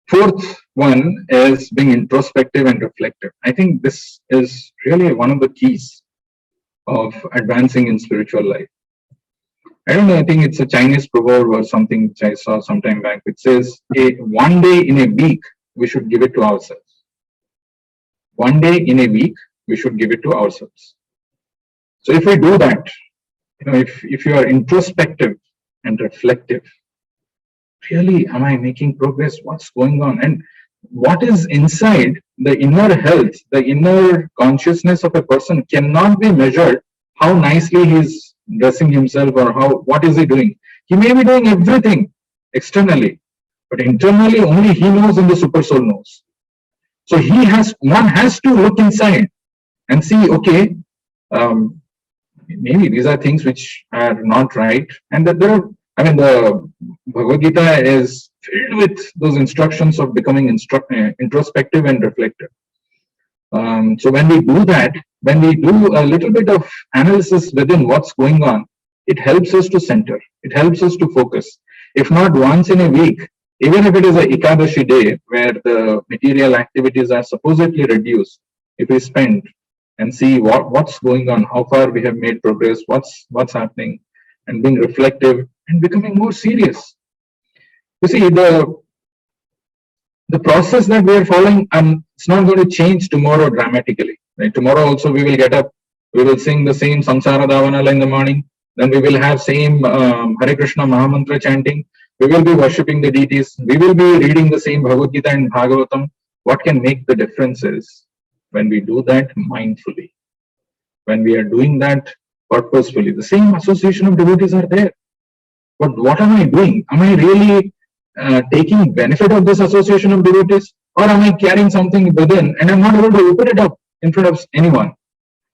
Fourth one is being introspective and reflective. I think this is really one of the keys of advancing in spiritual life. I don't know, I think it's a Chinese proverb or something which I saw some time back, which says, one day in a week, we should give it to ourselves. One day in a week, we should give it to ourselves. So if we do that, if you are introspective and reflective, really, am I making progress? What's going on? And what is inside the inner health, the inner consciousness of a person cannot be measured how nicely he's dressing himself or what is he doing. He may be doing everything externally, but internally only he knows and the super soul knows. So one has to look inside and see, okay, maybe these are things which are not right, and that the Bhagavad Gita is filled with those instructions of becoming introspective and reflective. So when we do that, when we do a little bit of analysis within what's going on, it helps us to center. It helps us to focus. If not once in a week, even if it is a Ekadashi day where the material activities are supposedly reduced, if we spend and see what's going on, how far we have made progress, what's happening, and being reflective and becoming more serious. You see, the process that we are following, it's not going to change tomorrow dramatically. Right? Tomorrow also we will get up, we will sing the same Samsara Davanala in the morning, then we will have same Hare Krishna Mahamantra chanting, we will be worshipping the deities, we will be reading the same Bhagavad Gita and Bhagavatam. What can make the difference is when we do that mindfully, when we are doing that purposefully. The same association of devotees are there. But what am I doing? Am I really taking benefit of this association of devotees, or am I carrying something within and I'm not able to open it up in front of anyone?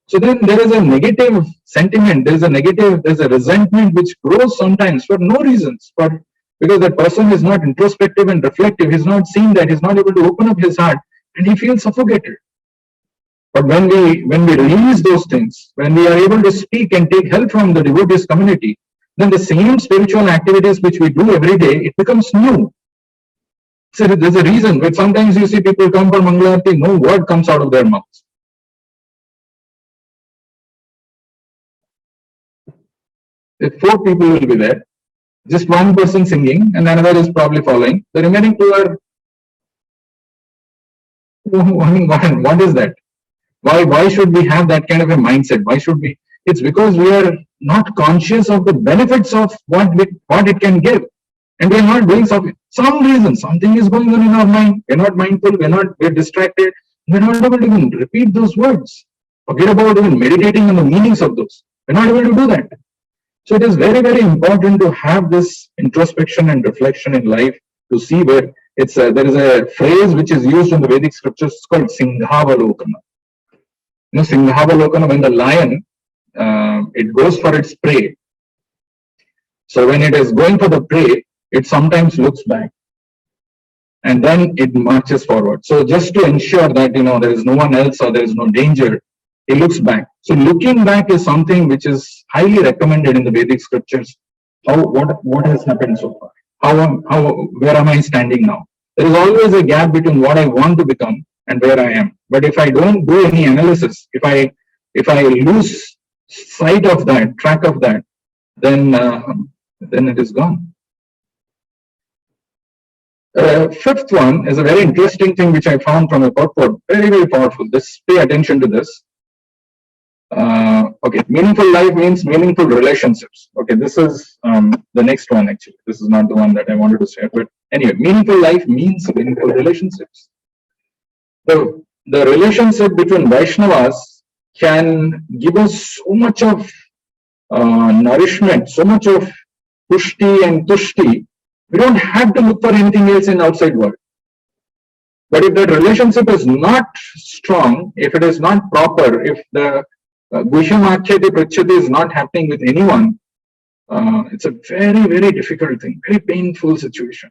So then there is a negative sentiment, there's a resentment which grows sometimes for no reasons, but because that person is not introspective and reflective, he's not seeing that, he's not able to open up his heart, and he feels suffocated. But when we release those things, when we are able to speak and take help from the devotees community, then the same spiritual activities which we do every day, it becomes new. So there's a reason, but sometimes you see people come for Mangalarti, no word comes out of their mouths. If 4 people will be there, just one person singing and another is probably following, the remaining 2 are, what is that? Why should we have that kind of a mindset? Why should we? It's because we are not conscious of the benefits of what it can give. And we are not doing something. Some reason, something is going on in our mind. We're not mindful, we're distracted. We're not able to even repeat those words. Forget about even meditating on the meanings of those. We're not able to do that. So it is very, very important to have this introspection and reflection in life to see where there is a phrase which is used in the Vedic scriptures, it's called Singhavalokana. You know, Singhavalokana, when the lion, it goes for its prey. So when it is going for the prey, it sometimes looks back and then it marches forward. So just to ensure that, there is no one else or there is no danger, it looks back. So looking back is something which is highly recommended in the Vedic scriptures. What has happened so far? Where am I standing now? There is always a gap between what I want to become and where I am. But if I don't do any analysis, if I lose sight of that, track of that, then it is gone. Fifth one is a very interesting thing which I found from a purport. Very, very powerful. Just pay attention to this. Okay, meaningful life means meaningful relationships. Okay, this is the next one actually. This is not the one that I wanted to share, but anyway, meaningful life means meaningful relationships. The relationship between Vaishnavas can give us so much of nourishment, so much of pushti and tushti. We don't have to look for anything else in outside world. But if that relationship is not strong, if it is not proper, if the Guhyamakhyati Prachyati is not happening with anyone, it's a very, very difficult thing, very painful situation.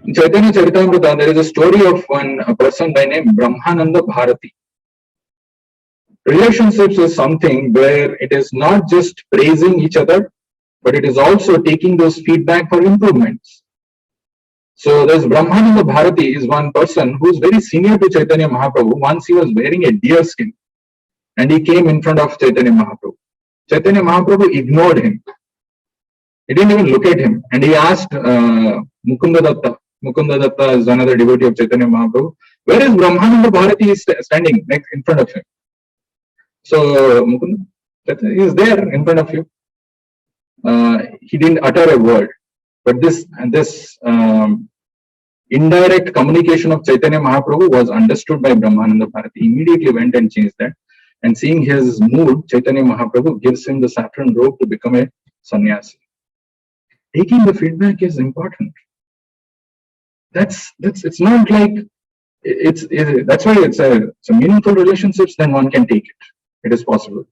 In Chaitanya Charitamrita, there is a story of a person by name Brahmananda Bharati. Relationships is something where it is not just praising each other, but it is also taking those feedback for improvements. So there's Brahmananda Bharati is one person who is very senior to Chaitanya Mahaprabhu. Once he was wearing a deer skin and he came in front of Chaitanya Mahaprabhu. Chaitanya Mahaprabhu ignored him. He didn't even look at him. And he asked Mukunda Datta. Mukunda Datta is another devotee of Chaitanya Mahaprabhu. Where is Brahmananda Bharati standing next in front of him? So Mukunda Datta is there in front of you. He didn't utter a word. But this indirect communication of Chaitanya Mahaprabhu was understood by Brahmananda Bharati. He immediately went and changed that. And seeing his mood, Chaitanya Mahaprabhu gives him the saffron robe to become a sannyasi. Taking the feedback is important. It's not like that's why it's a meaningful relationships, then one can take it. It is possible.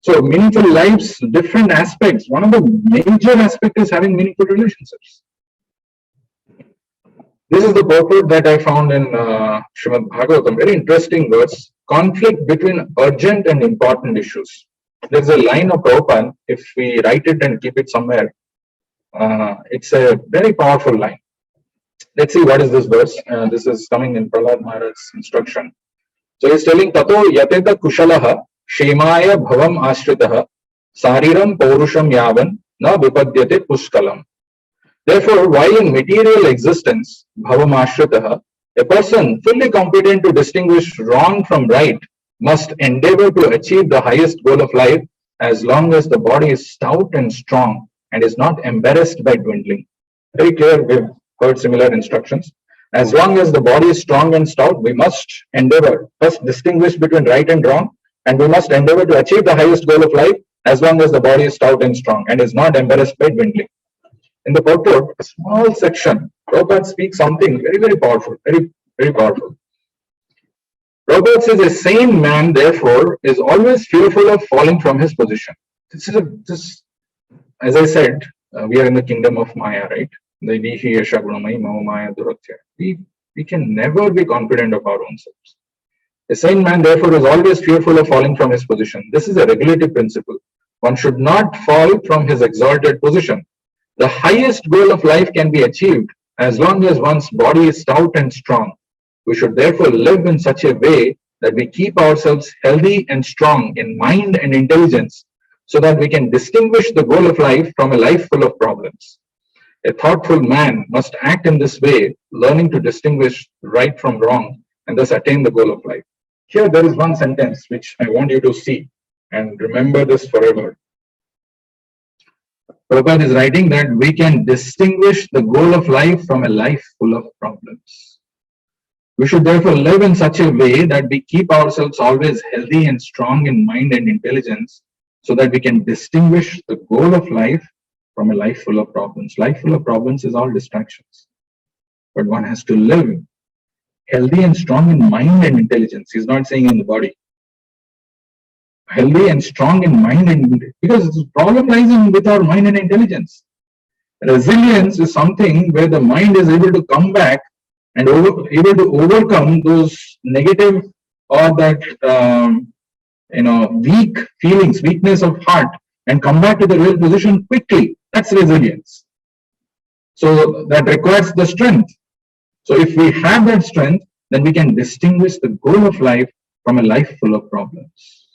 So meaningful lives, different aspects. One of the major aspects is having meaningful relationships. This is the purport that I found in Srimad Bhagavatam. Very interesting verse. Conflict between urgent and important issues. There's a line of Prabhupada. If we write it and keep it somewhere, it's a very powerful line. Let's see what is this verse. This is coming in Prahlad Maharaj's instruction. So he's telling Tato Yateta Kushalaha Shemaya Bhavam Ashritaha Sariram Paurusham Yavan Na Vipadyate Puskalam. Therefore, while in material existence, Bhavam Ashritaha, a person fully competent to distinguish wrong from right must endeavor to achieve the highest goal of life as long as the body is stout and strong and is not embarrassed by dwindling. Very clear, we've heard similar instructions. As long as the body is strong and stout, we must endeavor, first distinguish between right and wrong, and we must endeavor to achieve the highest goal of life as long as the body is stout and strong and is not embarrassed by dwindling. In the purport, a small section, Prabhupada speaks something very, very powerful, very, very powerful. Prabhupada says a sane man, therefore, is always fearful of falling from his position. This, as I said, we are in the kingdom of Maya, right? We can never be confident of our own selves. A sane man, therefore, is always fearful of falling from his position. This is a regulative principle. One should not fall from his exalted position. The highest goal of life can be achieved as long as one's body is stout and strong. We should therefore live in such a way that we keep ourselves healthy and strong in mind and intelligence, so that we can distinguish the goal of life from a life full of problems. A thoughtful man must act in this way, learning to distinguish right from wrong and thus attain the goal of life. Here there is one sentence which I want you to see and remember this forever. Prabhupada is writing that we can distinguish the goal of life from a life full of problems. We should therefore live in such a way that we keep ourselves always healthy and strong in mind and intelligence, so that we can distinguish the goal of life from a life full of problems. Life full of problems is all distractions. But one has to live healthy and strong in mind and intelligence. He's not saying in the body. Healthy and strong in mind and because the problem lies in with our mind and intelligence. Resilience is something where the mind is able to come back and able to overcome those negative or that weak feelings, weakness of heart, and come back to the real position quickly. That's resilience. So that requires the strength. So if we have that strength, then we can distinguish the goal of life from a life full of problems.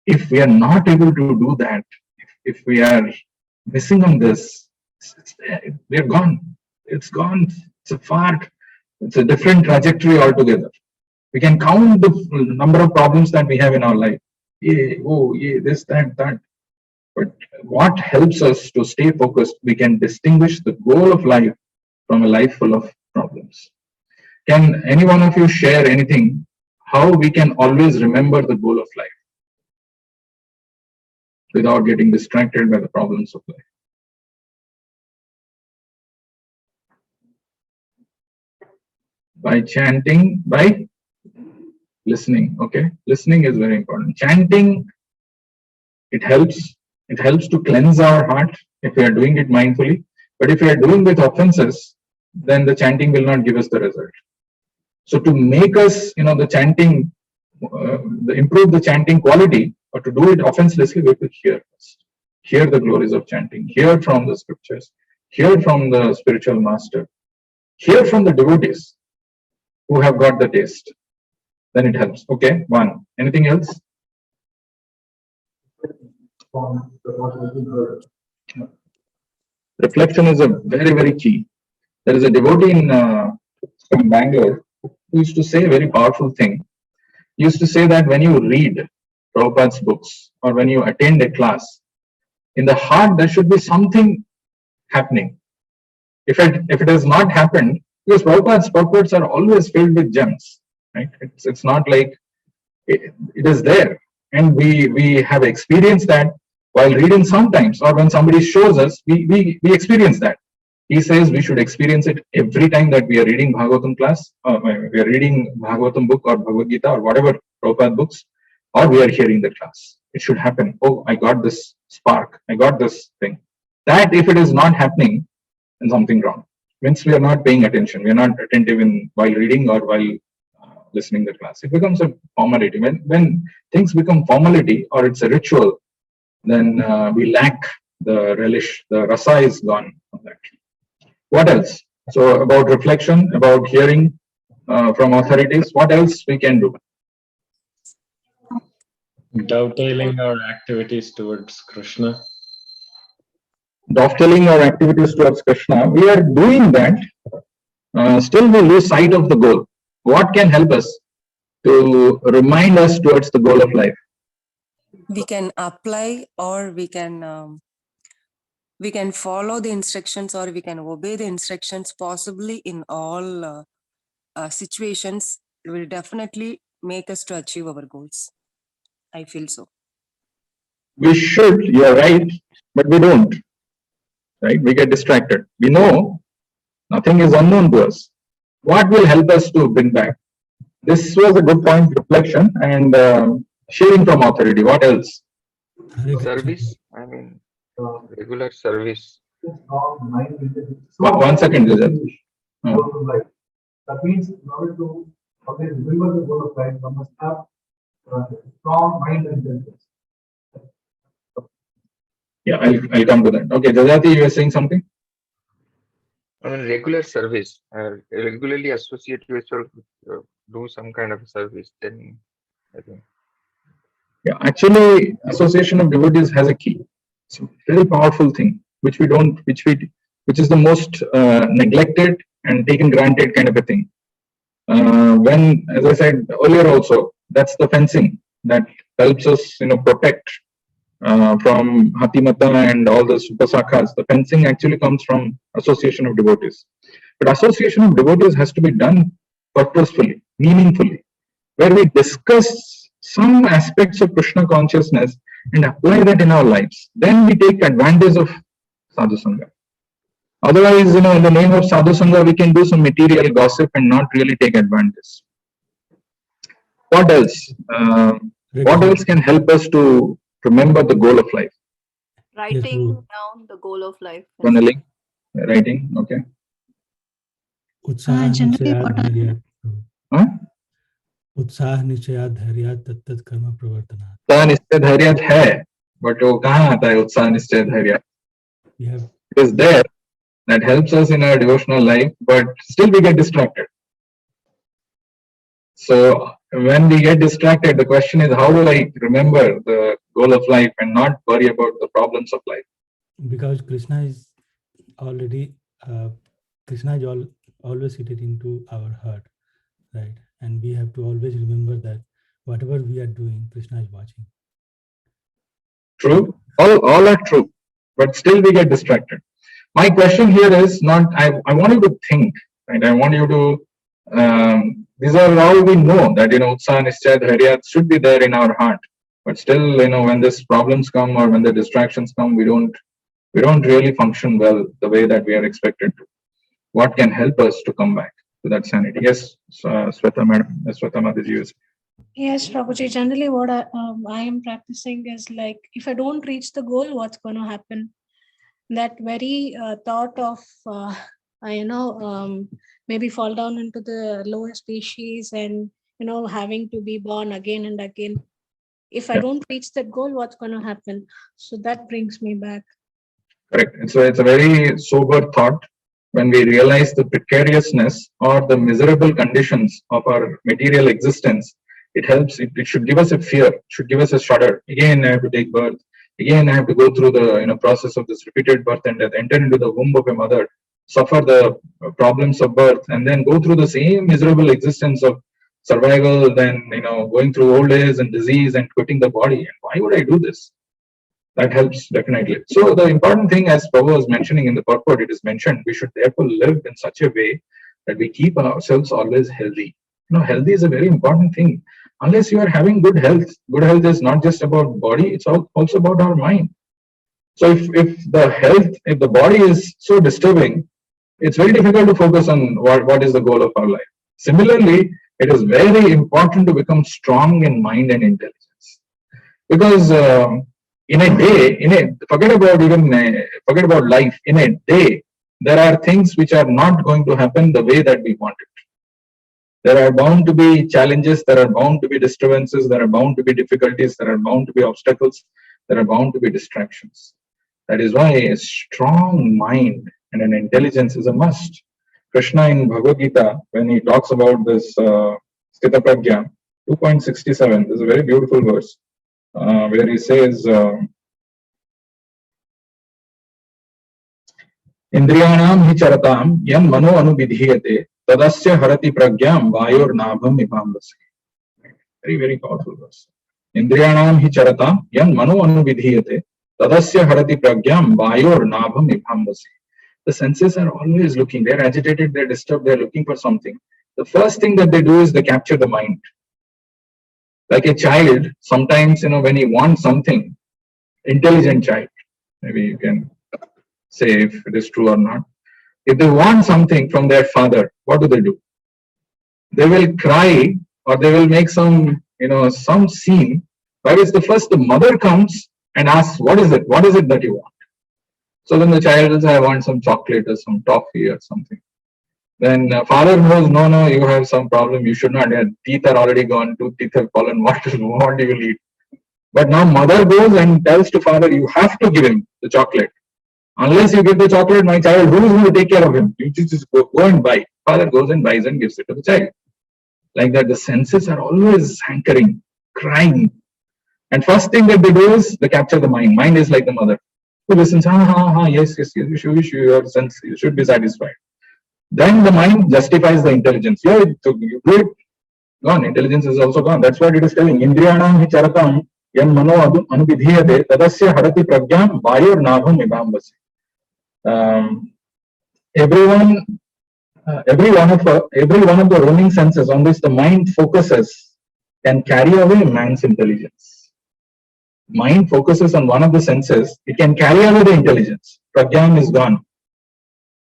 If we are not able to do that, if we are missing on this, we're gone. It's gone. It's a different trajectory altogether. We can count the number of problems that we have in our life. This, that. But what helps us to stay focused, we can distinguish the goal of life from a life full of problems. Can any one of you share anything, how we can always remember the goal of life without getting distracted by the problems of life? By chanting, by listening. Okay, listening is very important. Chanting, it helps to cleanse our heart if we are doing it mindfully. But if we are doing with offenses, then the chanting will not give us the result. So to make us, the chanting, improve the chanting quality, or to do it offenselessly, we have to hear first. Hear the glories of chanting, hear from the scriptures, hear from the spiritual master, hear from the devotees who have got the taste. Then it helps. Okay, one. Anything else? Reflection is a very, very key. There is a devotee from Bangalore who used to say a very powerful thing. He used to say that when you read Prabhupada's books or when you attend a class, in the heart there should be something happening. If it has not happened, because Prabhupada's purports are always filled with gems, right? It's not like it is there, and we have experienced that while reading sometimes, or when somebody shows us, we experience that. He says we should experience it every time that we are reading Bhagavatam class, or we are reading Bhagavatam book or Bhagavad Gita or whatever Prabhupada books, or we are hearing the class. It should happen. Oh, I got this spark. I got this thing. That if it is not happening, then something wrong. Means we are not paying attention. We are not attentive while reading or while listening to the class. It becomes a formality. When things become formality or it's a ritual, then we lack the relish. The rasa is gone from that. What else? So about reflection, about hearing from authorities, what else we can do? Dovetailing our activities towards Krishna. Dovetailing our activities towards Krishna. We are doing that. Still we lose sight of the goal. What can help us to remind us towards the goal of life? We can apply, or we can follow the instructions, or we can obey the instructions, possibly in all situations. It will definitely make us to achieve our goals. I feel so. We should, you're right, but we don't, right? We get distracted. We know nothing is unknown to us. What will help us to bring back? This was a good point, reflection and sharing from authority. What else? Service, I mean, regular service. One second, Jajat. That means in order to remember the goal of life, one must have strong mind and intelligence. Yeah, I'll come to that. Okay, Jajati, you were saying something? I mean, regular service, regularly associate yourself with, do some kind of service, then I think. Yeah, actually, association of devotees has a key. It's a very powerful thing, which is the most neglected and taken granted kind of a thing. When, as I said earlier also, that's the fencing that helps us, protect from Hatimata and all the Supasakhas. The fencing actually comes from association of devotees. But association of devotees has to be done purposefully, meaningfully, where we discuss some aspects of Krishna consciousness and apply that in our lives. Then we take advantage of Sadhu Sangha. Otherwise, in the name of Sadhu Sangha, we can do some material gossip and not really take advantage. What else? What else can help us to remember the goal of life? Writing down the goal of life. Journaling, writing, okay. Huh? उत्साह निश्चयात धैर्यात तत्तत् कर्म प्रवर्तनात्. उत्साह निश्चय धैर्यात है, but वो कहाँ आता है उत्साह निश्चय धैर्यात? It is there, that helps us in our devotional life, but still we get distracted. So when we get distracted, the question is, how do I remember the goal of life and not worry about the problems of life? Because Krishna is already, always seated into our heart, right? And we have to always remember that whatever we are doing, Krishna is watching. True, all are true, but still we get distracted. My question here is not, I want you to think, right? I want you to, these are all we know that, Utsaha, Nischay, Dhairya should be there in our heart. But still, when these problems come or when the distractions come, we don't really function well the way that we are expected to. What can help us to come back to that sanity? Yes, Sweta Madam, Sweta Mataji. Yes, Prabhuji, generally what I am practicing is like, if I don't reach the goal, what's going to happen? That very thought of, maybe fall down into the lower species and, having to be born again and again. If I don't reach that goal, what's going to happen? So that brings me back. Correct. So it's a very sober thought. When we realize the precariousness or the miserable conditions of our material existence, it helps, it should give us a fear, it should give us a shudder. Again, I have to take birth. Again, I have to go through the process of this repeated birth and death, enter into the womb of a mother, suffer the problems of birth, and then go through the same miserable existence of survival, then going through old age and disease and quitting the body. And why would I do this? That helps definitely. So the important thing, as Prabhu was mentioning in the purport, it is mentioned, we should therefore live in such a way that we keep ourselves always healthy. Healthy is a very important thing. Unless you are having good health is not just about body, it's also about our mind. So if the body is so disturbing, it's very difficult to focus on what is the goal of our life. Similarly, it is very important to become strong in mind and intelligence. Because in a day, forget about life, in a day, there are things which are not going to happen the way that we want it. There are bound to be challenges, there are bound to be disturbances, there are bound to be difficulties, there are bound to be obstacles, there are bound to be distractions. That is why a strong mind and an intelligence is a must. Krishna in Bhagavad Gita, when he talks about this Sthita Prajna, 2.67, this is a very beautiful verse, where he says, Indriyanam hi charatam yan mano anubidhiyate tadasya harati pragyam vayor nabham ipambasi. Very, very powerful verse. Indriyanam hi charatam yan mano anubidhiyate tadasya harati pragyam vayor nabham ipambasi. The senses are always looking, they're agitated, they're disturbed, they're looking for something. The first thing that they do is they capture the mind. Like a child, sometimes, when he wants something, intelligent child, maybe you can say if it is true or not. If they want something from their father, what do? They will cry or they will make some, some scene by which the mother comes and asks, what is it? What is it that you want? So then the child will say, I want some chocolate or some toffee or something. Then father knows, no, you have some problem. You should not. Your teeth are already gone. Two teeth have fallen. What do you will eat? But now mother goes and tells to father, you have to give him the chocolate. Unless you give the chocolate, my child, who is going to take care of him? You just go and buy. Father goes and buys and gives it to the child. Like that, the senses are always hankering, crying. And first thing that they do is they capture the mind. Mind is like the mother who listens, yes, you should be satisfied. Then the mind justifies the intelligence. Yeah, you do it, gone. Intelligence is also gone. That's what it is telling. Indriyanam hi charatam yan mano anubidhiyate tadasya harati pragyam vayor nabham ibambasi. Everyone, every one of the roaming senses on which the mind focuses can carry away man's intelligence. Mind focuses on one of the senses, it can carry away the intelligence. Pragyam is gone.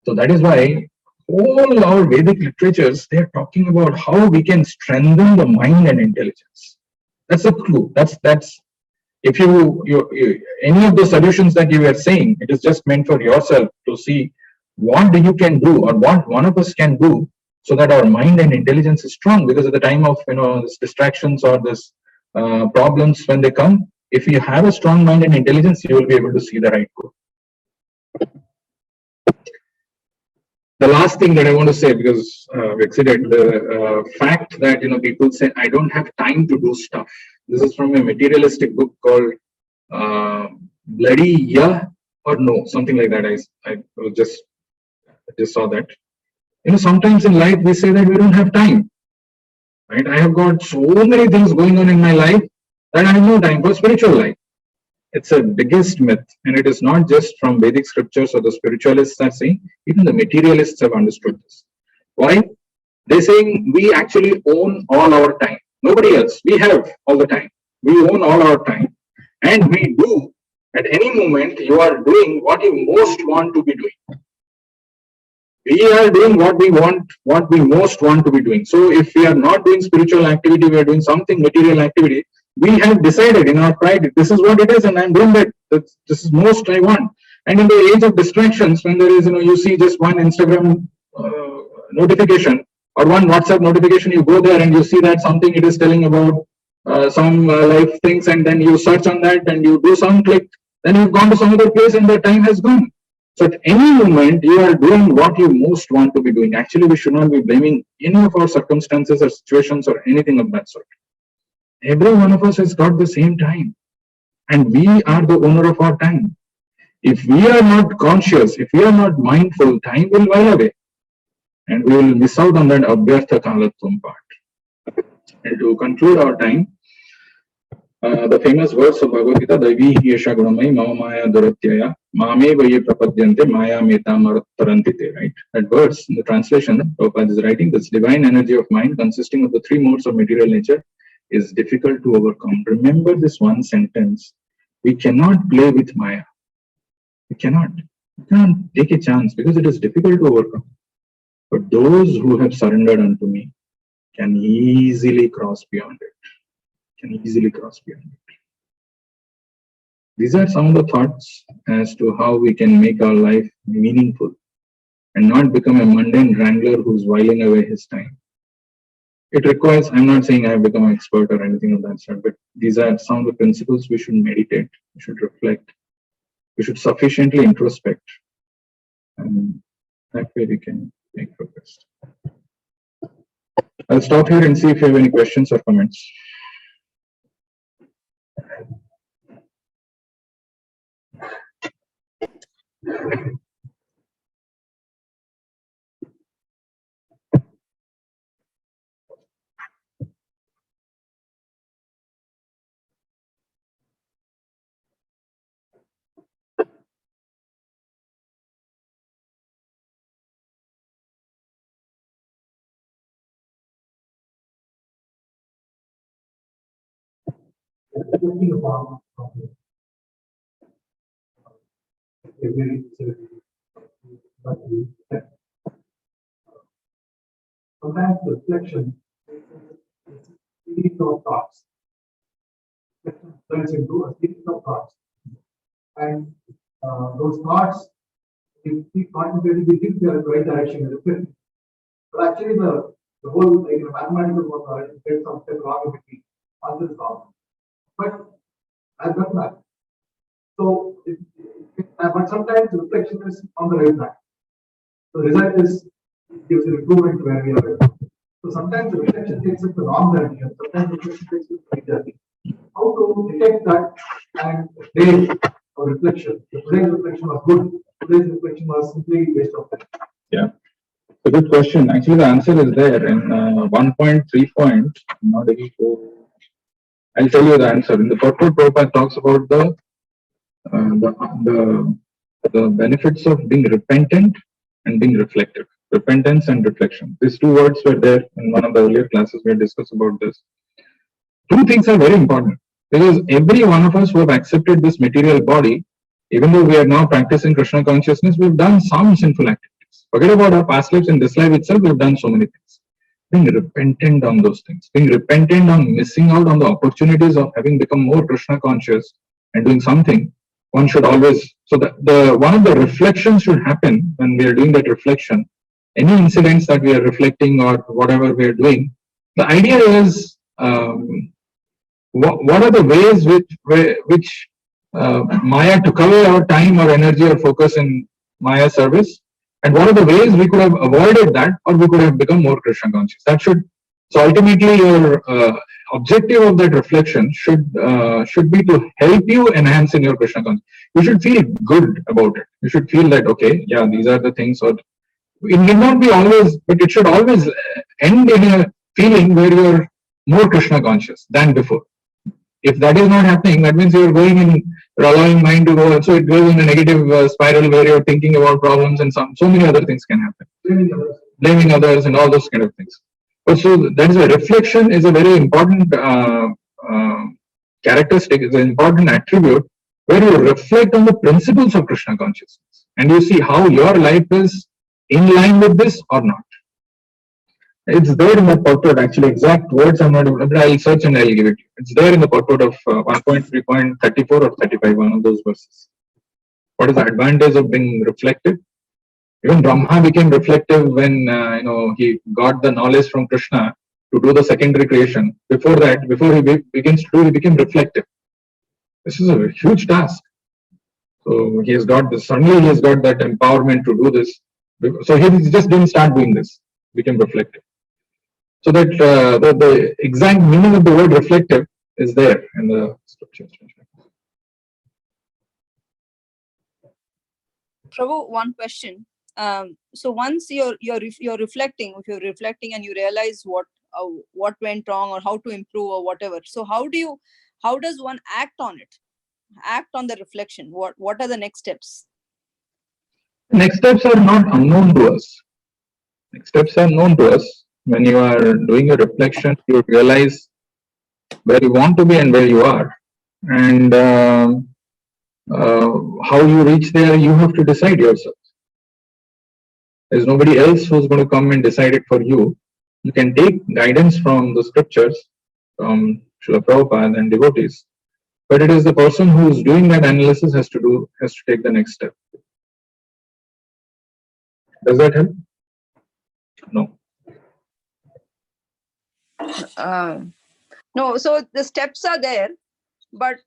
So that is why all our Vedic literatures, they are talking about how we can strengthen the mind and intelligence. That's a clue. That's if you any of the solutions that you are saying, it is just meant for yourself to see what you can do or what one of us can do so that our mind and intelligence is strong. Because at the time of this distractions or this problems when they come, if you have a strong mind and intelligence, you will be able to see the right goal. The last thing that I want to say, because we exited, the fact that people say I don't have time to do stuff. This is from a materialistic book called Bloody Yeah or No, something like that. I just saw that. Sometimes in life we say that we don't have time. Right? I have got so many things going on in my life that I have no time for spiritual life. It's a biggest myth, and it is not just from Vedic scriptures or the spiritualists are saying, even the materialists have understood this. Why? They're saying we actually own all our time. Nobody else. We have all the time. We own all our time. And we do, at any moment, you are doing what you most want to be doing. We are doing what we want, what we most want to be doing. So if we are not doing spiritual activity, we are doing something material activity, we have decided in our pride, this is what it is, and I'm doing that. This is most I want. And in the age of distractions, when there is, you see just one Instagram notification or one WhatsApp notification, you go there and you see that something it is telling about some life things, and then you search on that and you do some click, then you've gone to some other place and the time has gone. So at any moment, you are doing what you most want to be doing. Actually, we should not be blaming any of our circumstances or situations or anything of that sort. Every one of us has got the same time, and we are the owner of our time. If we are not conscious, if we are not mindful, time will while away, and we will miss out on that abhyartha kalatvam part. And to conclude our time, the famous verse of Bhagavad Gita, Daivi Yesha Gunamai Mama Maya Duratyaya Mame Vaye Prapadyante Maya Meta Tarantite, right? That verse, in the translation, Prabhupada is writing, this divine energy of mind consisting of the three modes of material nature is difficult to overcome. Remember this one sentence. We cannot play with Maya. We cannot. We cannot take a chance because it is difficult to overcome. But those who have surrendered unto me can easily cross beyond it. These are some of the thoughts as to how we can make our life meaningful and not become a mundane wrangler who's whiling away his time. It requires, I'm not saying I have become an expert or anything of that sort, but these are some of the principles we should meditate, we should reflect, we should sufficiently introspect, and that way we can make progress. I'll stop here and see if you have any questions or comments. Thinking about every but sometimes reflection is a series of thoughts. Reflection turns into a series of thoughts. And those thoughts, if we concentrate, we think we are in the right direction, reflecting. But actually, the whole like, mathematical work gets something wrong in between. Answer is wrong. But I've done that. So, but sometimes reflection is on the right track. The result is gives an improvement to where we are. So sometimes the reflection takes us the wrong direction. Sometimes reflection takes us the right direction. How to detect that and play a reflection? If today's reflection was good, today's reflection was simply waste of time. Yeah, it's a good question. Actually, the answer is there in 1.3 point. Not able to. I'll tell you the answer. In the purport, Prabhupada talks about the benefits of being repentant and being reflective. Repentance and reflection. These two words were there in one of the earlier classes. We had discussed about this. Two things are very important because every one of us who have accepted this material body, even though we are now practicing Krishna consciousness, we've done some sinful activities. Forget about our past lives. In this life itself, we've done so many things. Being repentant on those things, being repentant on missing out on the opportunities of having become more Krishna conscious and doing something. One should always, so the one of the reflections should happen when we are doing that reflection. Any incidents that we are reflecting or whatever we are doing, the idea is what are the ways which Maya took away our time or energy or focus in Maya service, and what are the ways we could have avoided that or we could have become more Krishna conscious. That should, so ultimately your objective of that reflection should be to help you enhance in your Krishna consciousness. You should feel good about it. You should feel that, okay, yeah, these are the things, or it need not be always, but it should always end in a feeling where you're more Krishna conscious than before. If that is not happening, that means you're going in, you're allowing mind to go, so it goes in a negative spiral where you're thinking about problems and so many other things can happen. Blaming others and all those kind of things. But so that is a reflection is a very important characteristic, is an important attribute where you reflect on the principles of Krishna consciousness and you see how your life is in line with this or not. It's there in the purport, actually, exact words I'm not able to, I'll search and I'll give it to you. It's there in the purport of 1.3.34 or 35, one of those verses. What is the advantage of being reflective? Even Brahma became reflective when he got the knowledge from Krishna to do the secondary creation. Before that, before he begins to do, he became reflective. This is a huge task. So he has got this, suddenly he has got that empowerment to do this. So he just didn't start doing this, became reflective. So that the exact meaning of the word reflective is there in the scriptures. Prabhu, one question. So once you're reflecting, if you're reflecting and you realize what went wrong or how to improve or whatever, so how does one act on it? Act on the reflection. What are the next steps? Next steps are not unknown to us. Next steps are known to us. When you are doing a reflection, you realize where you want to be and where you are. And how you reach there, you have to decide yourself. There's nobody else who's going to come and decide it for you. You can take guidance from the scriptures, from Srila Prabhupada and devotees, but it is the person who is doing that analysis has to take the next step. Does that help? No. No, so the steps are there, but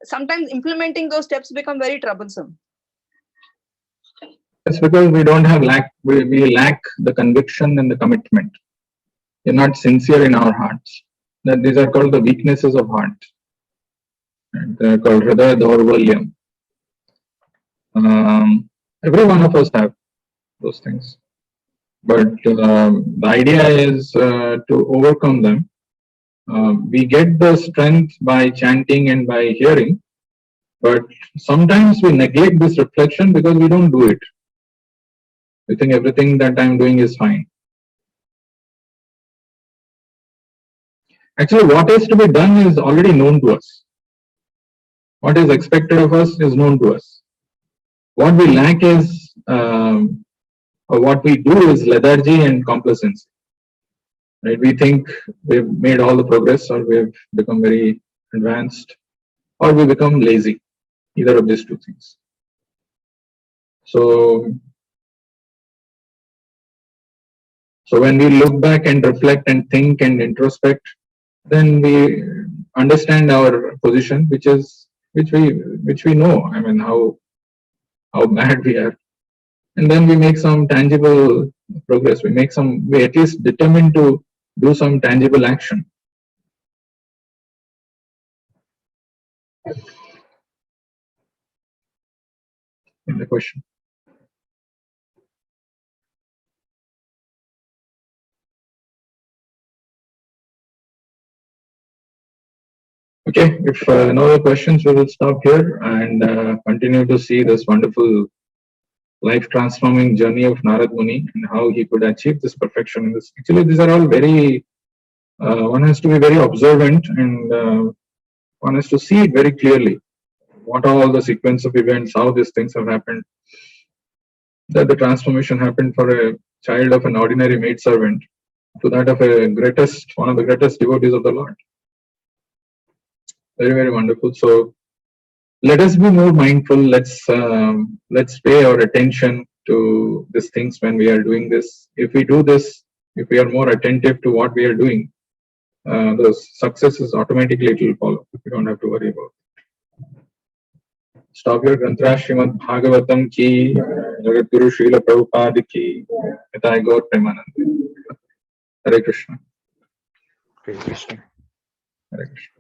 sometimes implementing those steps become very troublesome. It's because we lack the conviction and the commitment. We're not sincere in our hearts. That these are called the weaknesses of heart. And they're called Hridaya Daurvalyam. Every one of us have those things. But the idea is to overcome them. We get the strength by chanting and by hearing, but sometimes we neglect this reflection because we don't do it. We think everything that I'm doing is fine. Actually, what is to be done is already known to us. What is expected of us is known to us. What we lack is, or what we do is lethargy and complacency. Right? We think we've made all the progress, or we've become very advanced, or we become lazy. Either of these two things. So when we look back and reflect and think and introspect, then we understand our position, which we know. I mean, how bad we are, and then we make some tangible progress. We at least determine to do some tangible action. The question. Okay, if no other questions, we will stop here and continue to see this wonderful life-transforming journey of Narad Muni and how he could achieve this perfection in this. Actually, these are all very, one has to be very observant and one has to see it very clearly. What are all the sequence of events, how these things have happened, that the transformation happened for a child of an ordinary maidservant to that of one of the greatest devotees of the Lord. Very, very wonderful. So let us be more mindful. Let's pay our attention to these things when we are doing this. If we do this, if we are more attentive to what we are doing, the success is automatically, it will follow. We don't have to worry about it. Stop your Granthra Srimad Bhagavatam ki, Jagat Guru Srila Prabhupada ki, Nitai Gaur Premanand. Hare Krishna. Hare Krishna. Hare Krishna.